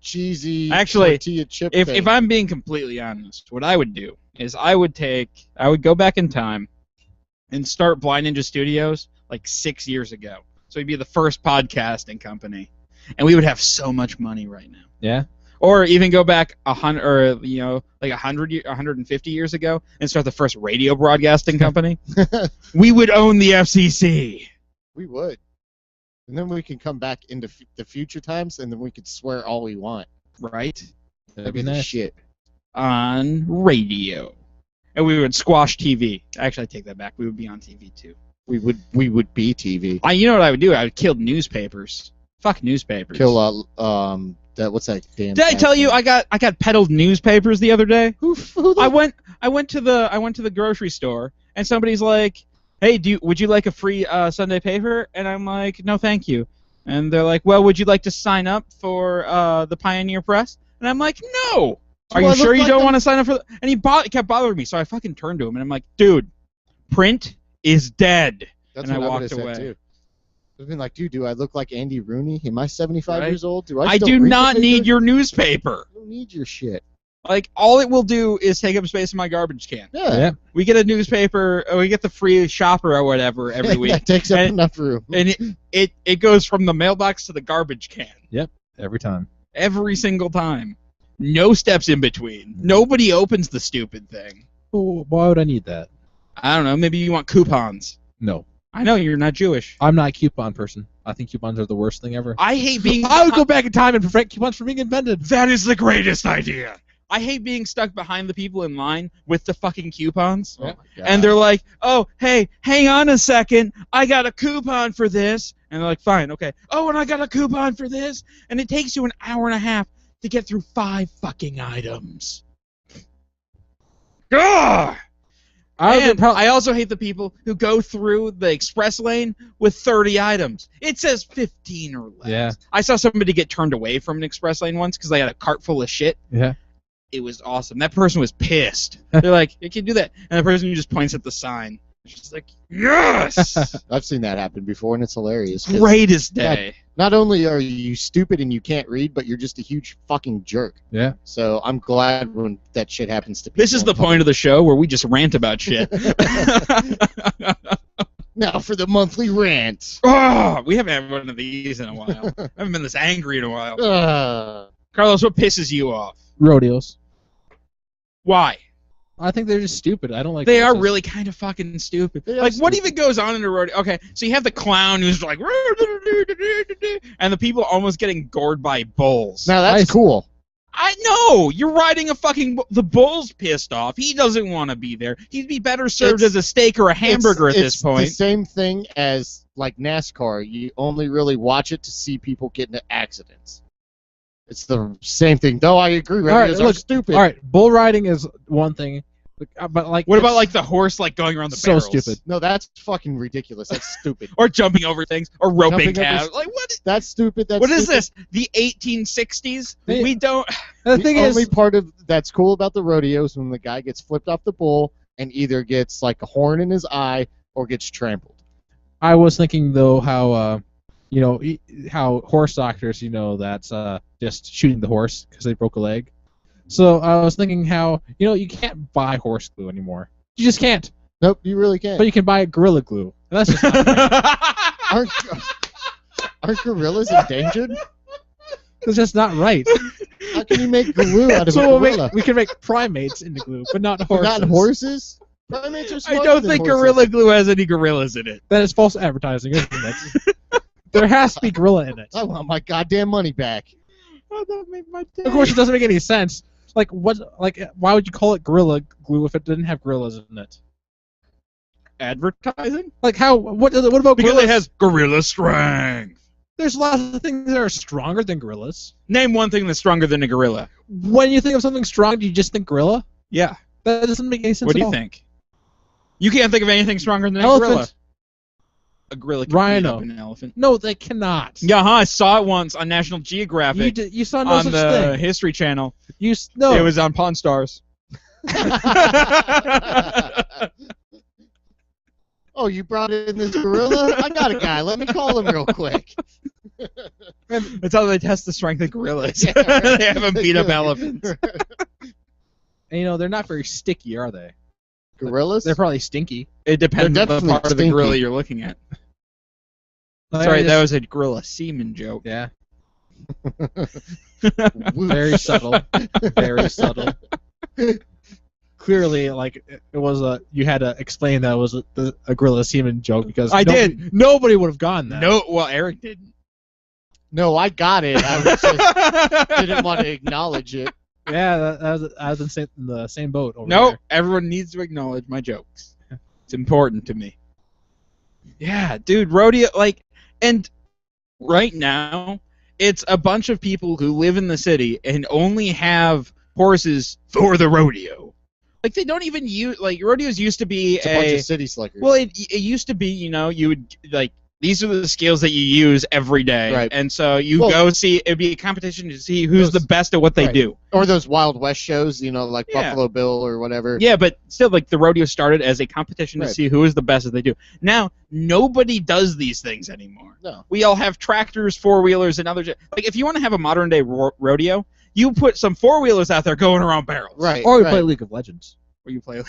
Cheesy Actually, tortilla chip If thing. I'm being completely honest, what I would do is I would go back in time and start Blind Ninja Studios like 6 years ago. So we'd be the first podcasting company, and we would have so much money right now. Yeah. Or even go back 100, or like 150 years ago, and start the first radio broadcasting company. We would own the FCC. We would. And then we can come back into the future times, and then we could swear all we want. Right? That'd be the nice. shit. On radio. And we would squash TV. Actually, I take that back. We would be on TV too. We would be TV. You know what I would do? I would kill newspapers. Fuck newspapers. Kill what's that damn? Did I tell you I got peddled newspapers the other day? Who I went to the grocery store, and somebody's like, "Hey, would you like a free Sunday paper?" And I'm like, "No, thank you." And they're like, "Well, would you like to sign up for the Pioneer Press?" And I'm like, "No." Are Do I you sure look you like don't them? want to sign up for? And he kept bothering me, so I fucking turned to him, and I'm like, "Dude, print is dead." That's and what I I would have walked said away. too. I've been like, dude, do I look like Andy Rooney? Am I 75 Right. years old? Do I still do read the not need paper? your newspaper. I don't need your shit. Like, all it will do is take up space in my garbage can. Yeah. Yeah. We get a newspaper, or we get the free shopper or whatever every week. That takes up And- enough room. And it goes from the mailbox to the garbage can. Every time. Every single time. No steps in between. Nobody opens the stupid thing. Oh, why would I need that? I don't know, maybe you want coupons. No. I know you're not Jewish. I'm not a coupon person. I think coupons are the worst thing ever. I hate being I would go back in time and prevent coupons from being invented. That is the greatest idea. I hate being stuck behind the people in line with the fucking coupons. Oh my God. And they're like, "Oh, hey, hang on a second. I got a coupon for this." And they're like, "Fine, okay." "Oh, and I got a coupon for this." And it takes you an hour and a half to get through 5 fucking items. Ugh! And I also hate the people who go through the express lane with 30 items. It says 15 or less. Yeah. I saw somebody get turned away from an express lane once because they had a cart full of shit. Yeah. It was awesome. That person was pissed. They're like, "You can do that." And the person just points at the sign. It's just like, yes! I've seen that happen before, and it's hilarious. 'cause Greatest day. Not only are you stupid and you can't read, but you're just a huge fucking jerk. Yeah. So I'm glad when that shit happens to people. This is the point of the show where we just rant about shit. Now for the monthly rant. Oh, we haven't had one of these in a while. I haven't been this angry in a while. Carlos, what pisses you off? Rodeos. Why? I think they're just stupid. I don't like. They are horses. really kind of fucking stupid. They are Like, what stupid. even goes on in a rodeo? Okay, so you have the clown who's like, and the people almost getting gored by bulls. Now that's Nice. cool. I know you're riding a fucking. The bull's pissed off. He doesn't want to be there. He'd be better served It's- as a steak or a hamburger at this It's point. the same thing as like NASCAR. You only really watch it to see people get into accidents. It's the same thing. Though I agree, right, rodeos are look, stupid. All right, bull riding is one thing, but like. What about it's like the horse like going around the so barrels? stupid? No, that's fucking ridiculous. That's stupid. Or jumping over things, or roping Jumping over calves. Like what? That's stupid. That's What is stupid. this? The 1860s? They- We don't. The The thing only is, part of that's cool about the rodeo is when the guy gets flipped off the bull and either gets like a horn in his eye or gets trampled. I was thinking though how how horse doctors, that's just shooting the horse because they broke a leg. So I was thinking how you can't buy horse glue anymore. You just can't. Nope, you really can't. But you can buy gorilla glue. And that's just not right. Aren't gorillas endangered? It's just not right. How can you make glue out of a So gorilla? we can make primates into glue, but not horses. Not horses? Primates are I smarter don't than think horses. Gorilla Glue has any gorillas in it. That is false advertising, isn't it? There has to be gorilla in it. I want my goddamn money back. Oh, that made my day. Of course, it doesn't make any sense. Like what? Like why would you call it gorilla glue if it didn't have gorillas in it? Advertising? Like how? What about Because gorillas? it has gorilla strength. There's lots of things that are stronger than gorillas. Name one thing that's stronger than a gorilla. When you think of something strong, do you just think gorilla? Yeah. That doesn't make any sense. What do at you all. think? You can't think of anything stronger than a Elephant. gorilla. A gorilla can beat Rhino. up an elephant. No, they cannot. Yeah, I saw it once on National Geographic You saw no on such the thing. History Channel. No. It was on Pawn Stars. Oh, you brought in this gorilla? I got a guy. Let me call him real quick. That's how they test the strength of gorillas. Yeah, right. They have them beat up elephants. And, they're not very sticky, are they? Gorillas? They're probably stinky. It depends on the definitely part of the stinky. gorilla you're looking at. Sorry, that was a gorilla semen joke. Yeah. Whoosh. Very subtle. Very subtle. Clearly, like it was you had to explain that it was a gorilla semen joke because I did. Nobody would have gotten that. No, well, Eric didn't. No, I got it. I was just didn't want to acknowledge it. Yeah, I was in the same boat over No, there. everyone needs to acknowledge my jokes. It's important to me. Yeah, dude, rodeo, and right now, it's a bunch of people who live in the city and only have horses for the rodeo. Like, they don't even use, rodeos used to be It's a bunch of city slickers. well, it used to be, you would, these are the skills that you use every day. Right. And so you Well- go see, it'd be a competition to see who's Those- the best at what they right. do. Or those Wild West shows, like Yeah. Buffalo Bill or whatever. Yeah, but still, the rodeo started as a competition to Right. see who is the best at they do. Now, nobody does these things anymore. No. We all have tractors, four-wheelers, and other... if you want to have a modern-day rodeo, you put some four-wheelers out there going around barrels. Right. Or we right. play League of Legends. Or you play...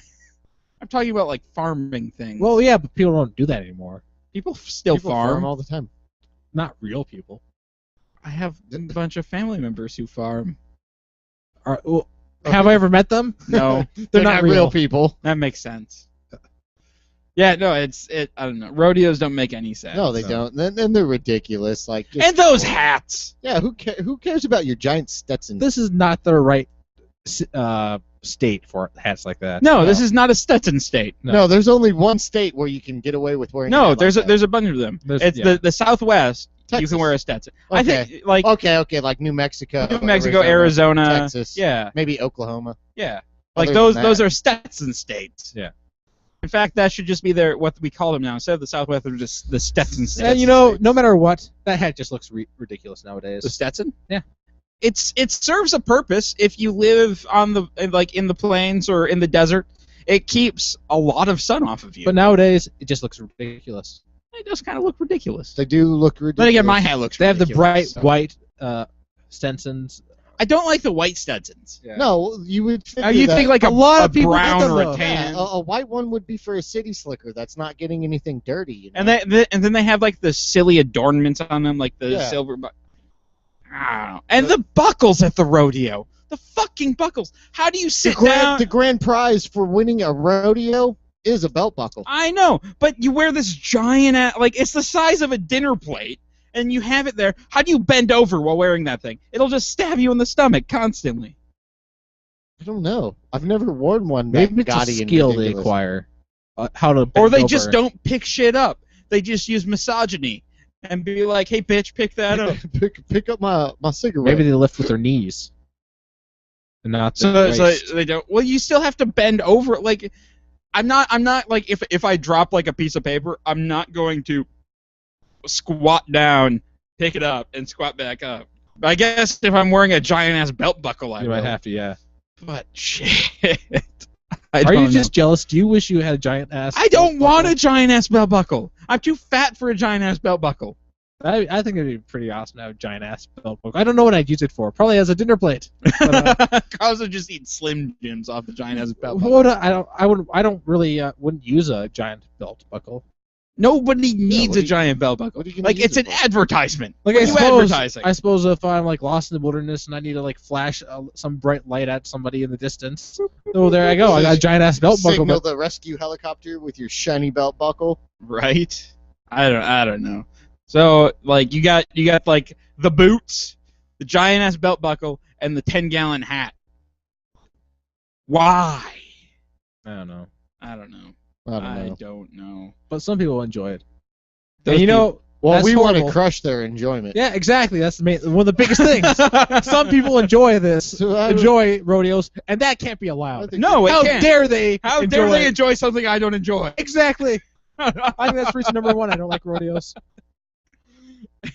I'm talking about, farming things. Well, yeah, but people don't do that anymore. People still People farm. all the time. Not real people. I have a bunch of family members who farm. Have I ever met them? No, They're not not real. real people. that makes sense. Yeah, no, I don't know. Rodeos don't make any sense. No, they don't. Then they're ridiculous. Just, And those hats! yeah, who cares about your giant Stetson? This is not the right state for hats like that. No, this is not a Stetson state. no, there's only one state where you can get away with wearing. a No, hat there's like a bunch of them. There's- It's yeah. the Southwest. You Texas. can wear a Stetson. Okay. I think that. Okay, like New Mexico, New Mexico, Arizona, Texas, yeah, maybe Oklahoma. yeah. Other Those than those that. are Stetson states. Yeah. In fact, that should just be what we call them now. Instead of the Southwest, they're just the Stetson states. And no matter what, that hat just looks ridiculous nowadays. The Stetson? Yeah. It serves a purpose if you live on the in the plains or in the desert. It keeps a lot of sun off of you. But nowadays, it just looks ridiculous. it does kind of look ridiculous. They do look ridiculous. Then again, my hat looks They have the bright ridiculous, so- white Stetsons. I don't like the white Stetsons. Yeah. No, you would. You think like A lot a of people brown get them, or though. a tan. Yeah, a white one would be for a city slicker that's not getting anything dirty. And then they have like the silly adornments on them, like the Yeah. silver. I don't know. And the buckles at the rodeo, the fucking buckles. How do you sit down? the grand prize for winning a rodeo is a belt buckle. I know, but you wear this giant, it's the size of a dinner plate, and you have it there. How do you bend over while wearing that thing? It'll just stab you in the stomach constantly. I don't know. I've never worn one. Maybe that it's a gaudy and skill they ridiculous. acquire. How to Or bend they over. just don't pick shit up. They just use misogyny and be like, "Hey, bitch, pick that up." pick up my cigarette. Maybe they lift with their knees. And not So their so waist. they don't. Well, you still have to bend over. Like, I'm not like if I drop like a piece of paper, I'm not going to squat down, pick it up, and squat back up. But I guess if I'm wearing a giant ass belt buckle, I You will. might have to, yeah. But shit. Are you just jealous? Do you wish you had a giant ass? I don't belt want a buckle? giant ass belt buckle. I'm too fat for a giant ass belt buckle. I think it'd be pretty awesome to have a giant ass belt buckle. I don't know what I'd use it for. Probably as a dinner plate. But, Carlos would just eat Slim Jims off the giant ass belt buckle. I don't really wouldn't use a giant belt buckle. Nobody needs what a are you- giant belt buckle. what are you gonna Like use it's it an for? advertisement. Like What I are you suppose, advertising? I suppose if I'm like lost in the wilderness and I need to like flash some bright light at somebody in the distance, oh there I go, I got a giant ass belt buckle. Signal But the rescue helicopter with your shiny belt buckle. Right? I don't know. So like you got like the boots, the giant ass belt buckle, and the 10-gallon hat. Why? I don't know, I don't know. I don't know. don't know. but some people enjoy it. Those And you know, Well, that's we want to horrible. crush their enjoyment. Yeah, exactly. That's one of the biggest things. Some people enjoy this, So I- enjoy rodeos, and that can't be I allowed. think- No, it How can't. dare they? How enjoy dare they it? enjoy something I don't enjoy? Exactly. I think that's reason number one. I don't like rodeos.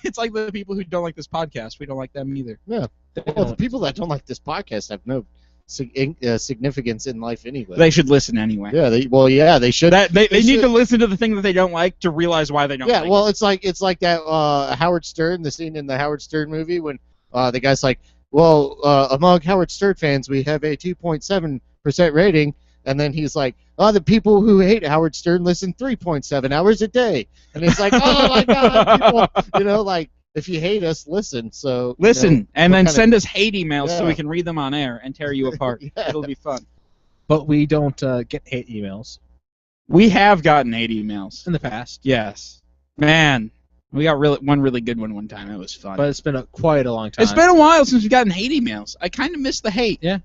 It's like the people who don't like this podcast. We don't like them either. Well, the people that don't like this podcast have no significance in life anyway. They should listen anyway. Yeah, they should. They need should- to listen to the thing that they don't like to realize why they don't Yeah, like well, it's like that Howard Stern, the scene in the Howard Stern movie when the guy's like, well, among Howard Stern fans, we have a 2.7% rating, and then he's like, oh, the people who hate Howard Stern listen 3.7 hours a day, and it's like, oh my God, people, like if you hate us, listen. So Listen, and what then kind of- send us hate emails so Yeah. we can read them on air and tear you apart. Yeah. It'll be fun. But we don't get hate emails We have gotten hate emails. in the past. Yes. Man, we got one really good one time. It was fun. But it's been quite a long time. It's been a while since we've gotten hate emails. I kind of miss the hate. Yeah.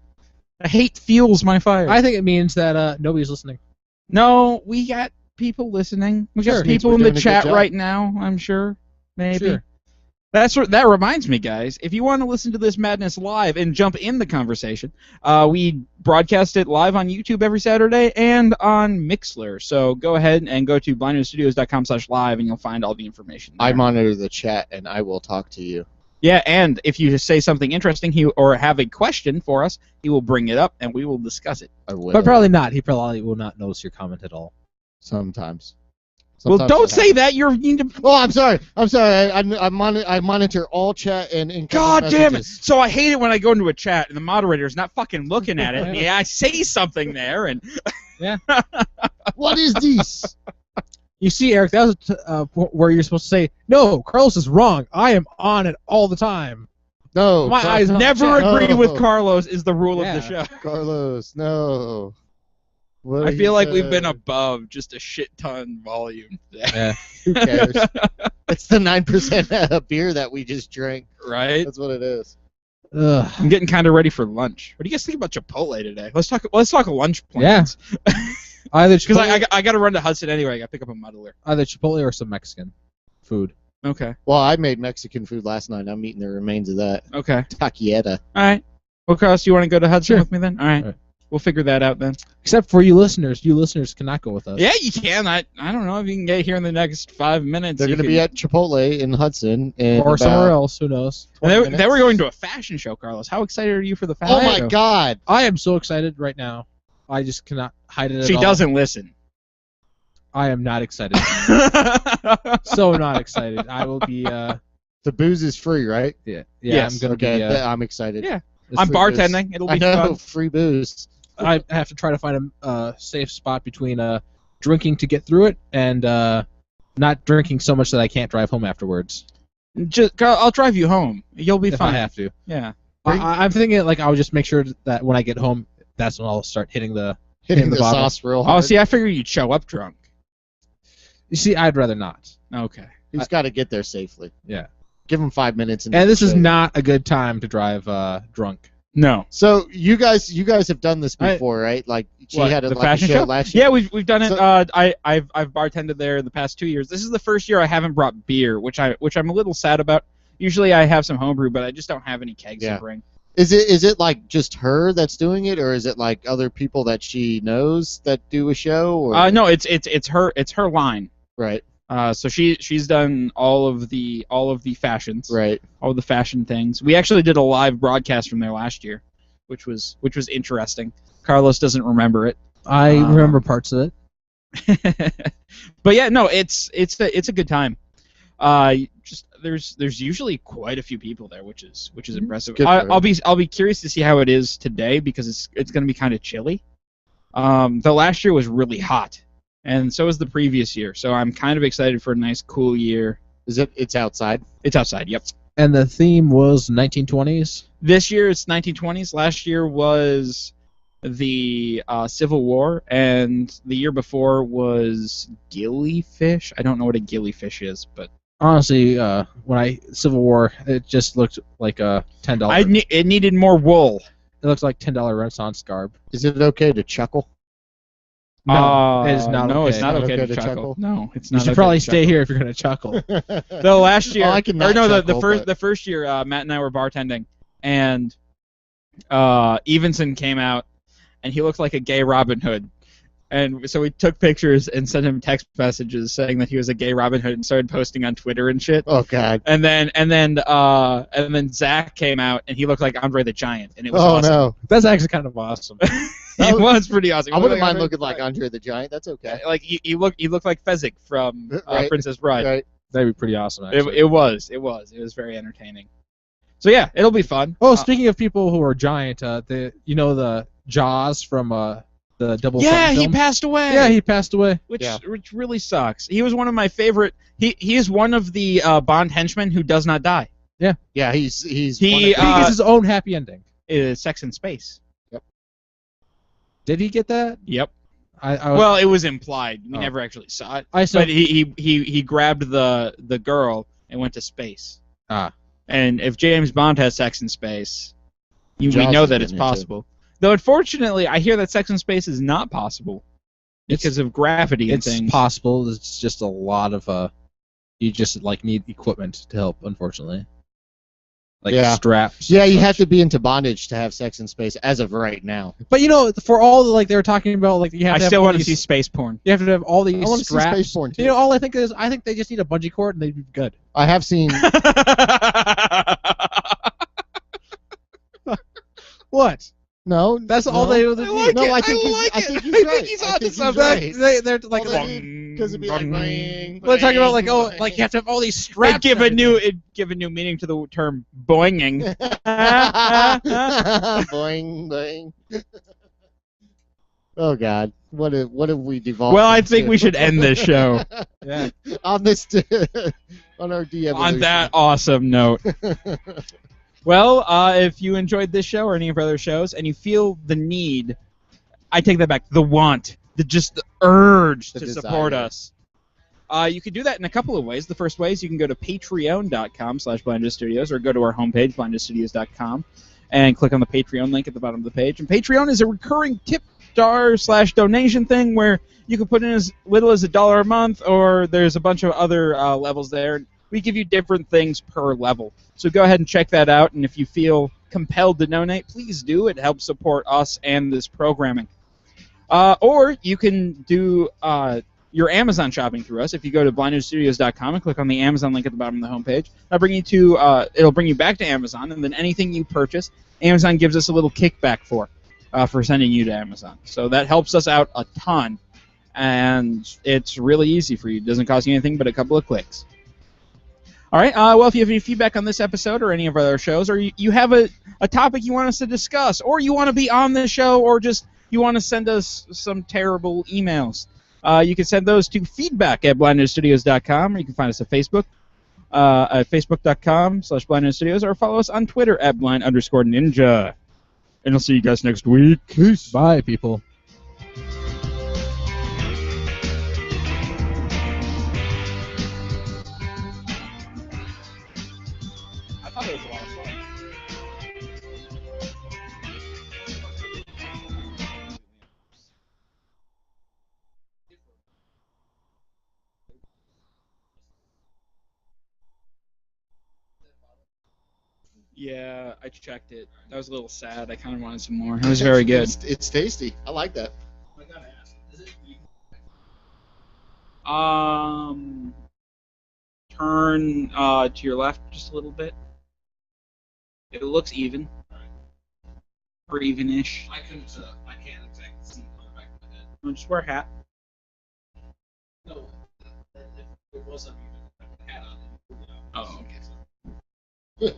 The hate fuels my fire. I think it means that nobody's listening. No, we got people listening. We Sure. got Means people we're in the doing a good chat job. right now, I'm sure. Maybe. Sure. That reminds me, guys. If you want to listen to this madness live and jump in the conversation, we broadcast it live on YouTube every Saturday and on Mixler. So go ahead and go to blindnewsstudios.com/live and you'll find all the information there. I monitor the chat and I will talk to you. Yeah, and if you say something interesting or have a question for us, he will bring it up and we will discuss it. I will. But probably not. He probably will not notice your comment at all. Sometimes. Well, Sometimes don't it say happens. that. You need to. Oh, I'm sorry. I monitor all chat and incoming God damn it! messages. So I hate it when I go into a chat and the moderator is not fucking looking at it. And I say something there, and What is this? You see, Eric, that was where you're supposed to say, no, Carlos is wrong. I am on it all the time. No. My eyes on never chat. agree with No. Carlos is the rule Yeah. of the show. Carlos, no. What I he feel like we've been said. above just a shit ton volume today, Yeah. Who cares? It's the 9% beer that we just drank. right? That's what it is. Ugh. I'm getting kind of ready for lunch. What do you guys think about Chipotle today? Let's talk lunch Yeah. plans. Either Because Chipotle, I got to run to Hudson anyway. I got to pick up a muddler. either Chipotle or some Mexican food. Okay. Well, I made Mexican food last night. I'm eating the remains of that. Okay. Taquieta. All right. Well, Carlos, you want to go to Hudson Sure. with me then? All right. All right. We'll figure that out then. Except for you listeners. You listeners cannot go with us. Yeah, you can. I don't know if you can get here in the next 5 minutes. They're you going to can- be at Chipotle in Hudson. In Or about somewhere else. Who knows? 20 And they minutes. were going to a fashion show, Carlos. How excited are you for the fashion Oh my show? God! I am so excited right now. I just cannot hide it at She all. doesn't listen. I am not excited. So not excited. I will be, The booze is free, right? yeah, Yes. I'm going to Okay, be, I'm excited. Yeah. this I'm is- bartending. It'll I be know, fun. free booze. I have to try to find a safe spot between drinking to get through it and not drinking so much that I can't drive home afterwards I'll drive you home. You'll be if fine. I have to. Yeah. I'm thinking like I would just make sure that when I get home, that's when I'll start hitting the. Hitting the the bottle. sauce real Oh, hard. see, I figured you'd show up drunk. You see, I'd rather not. Okay. He's got to get there safely. Yeah. Give him 5 minutes. And this is not. not a good time to drive drunk. No. So you guys have done this I- before, right? Like she What, had the a fashion show show? last year. Yeah, we've done it. So- I've bartended there the past 2 years. This is the first year I haven't brought beer, which I'm a little sad about. Usually I have some homebrew, but I just don't have any kegs Yeah. to bring. Is it like just her that's doing it, or is it like other people that she knows that do a show? Or No, it's her line. right, So she's done all of the fashions, right. all of the fashion things. We actually did a live broadcast from there last year, which was interesting. Carlos doesn't remember it. I remember parts of it. But yeah, no, it's a good time. Just there's usually quite a few people there, which is impressive. I'll be curious to see how it is today because it's going to be kind of chilly. The last year was really hot, and so was the previous year. So I'm kind of excited for a nice cool year. It's outside? It's outside. Yep. And the theme was 1920s. This year it's 1920s. Last year was the Civil War, and the year before was gillyfish. I don't know what a gillyfish is, but honestly, Civil War, it just looked like a $10. It needed more wool. It looks like $10 Renaissance garb. Is it okay to chuckle? No, it is not. No, okay. it's not okay to chuckle. No, it's not. You should probably stay here if you're going to chuckle. The last year, the the first year, Matt and I were bartending, and Evenson came out, and he looked like a gay Robin Hood. And so we took pictures and sent him text messages saying that he was a gay Robin Hood and started posting on Twitter and shit. Oh God! And then Zach came out and he looked like Andre the Giant, and it was awesome. No, that's actually kind of awesome. It was pretty awesome. I wouldn't mind looking like Andre the Giant. That's okay. Like he looked like Fezzik from Princess Bride. Right. That'd be pretty awesome. Actually. It was very entertaining. So yeah, it'll be fun. Oh, speaking of people who are giant, the Jaws from the Double. Yeah, film? he passed away. Yeah, he passed away. Which really sucks. He was one of my favorite. He is one of the Bond henchmen who does not die. Yeah. Yeah, he gets his own happy ending. Is Sex in Space. Yep. Did he get that? Yep. Well, it was implied. We never actually saw it. But he grabbed the girl and went to space. Ah. And if James Bond has sex in space, we know that it's possible. Though, unfortunately, I hear that sex in space is not possible because of gravity and things. It's possible. It's just a lot of you just need equipment to help. Unfortunately, straps. Yeah, you have to be into bondage to have sex in space as of right now. But for all they were talking about, you have. I still want to see space porn. You have to have all these straps. I want to see space porn too. All I think they just need a bungee cord and they'd be good. I have seen. What? No, that's all they would need. No, I think he's right. He's onto something. They're like because it'd be like they're talking about you have to have all these straps. Give a new meaning to the term boinging. Boing boing. Oh God, what have we devolved? Well, I think we should end this show. Yeah. On our de-evolution. On that awesome note. Well, if you enjoyed this show or any of our other shows, and you feel the need, I take that back, the want, the urge to support us, you could do that in a couple of ways. The first way is you can go to patreon.com/blindstudios or go to our homepage, blindstudios.com, and click on the Patreon link at the bottom of the page. And Patreon is a recurring tip jar/donation thing where you can put in as little as $1 a month, or there's a bunch of other levels there. We give you different things per level. So go ahead and check that out, and if you feel compelled to donate, please do. It helps support us and this programming. Or you can do your Amazon shopping through us. If you go to blindstudios.com and click on the Amazon link at the bottom of the homepage, it'll bring you back to Amazon, and then anything you purchase, Amazon gives us a little kickback for sending you to Amazon. So that helps us out a ton, and it's really easy for you. It doesn't cost you anything but a couple of clicks. All right. Well, if you have any feedback on this episode or any of our other shows, or you have a topic you want us to discuss, or you want to be on this show, or just you want to send us some terrible emails, you can send those to feedback@blindstudios.com, or you can find us at Facebook, at facebook.com/blindstudios, or follow us on Twitter at @blind_ninja. And I'll see you guys next week. Peace. Bye, people. Yeah, I checked it. That was a little sad. I kind of wanted some more. It was very good. It's tasty. I like that. I gotta ask. Is it turn to your left just a little bit. It looks even. Or even-ish. I can't exactly see the back of my head. I'll just wear a hat. No, it wasn't even a hat on it. Oh, okay.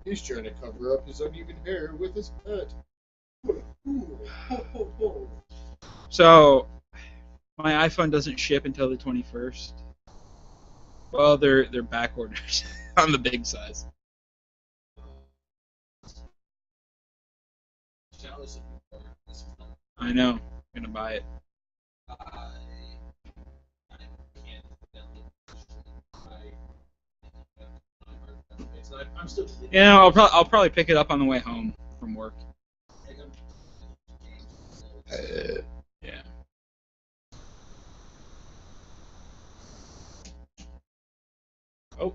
He's trying to cover up his uneven hair with his pet. So, my iPhone doesn't ship until the 21st. Well, they're back orders on the big size. I know. I'm gonna buy it. I'm still. Yeah, I'll probably pick it up on the way home from work. Yeah. Oh,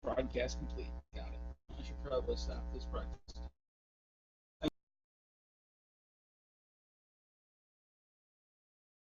broadcast complete. Got it. I should probably stop this broadcast.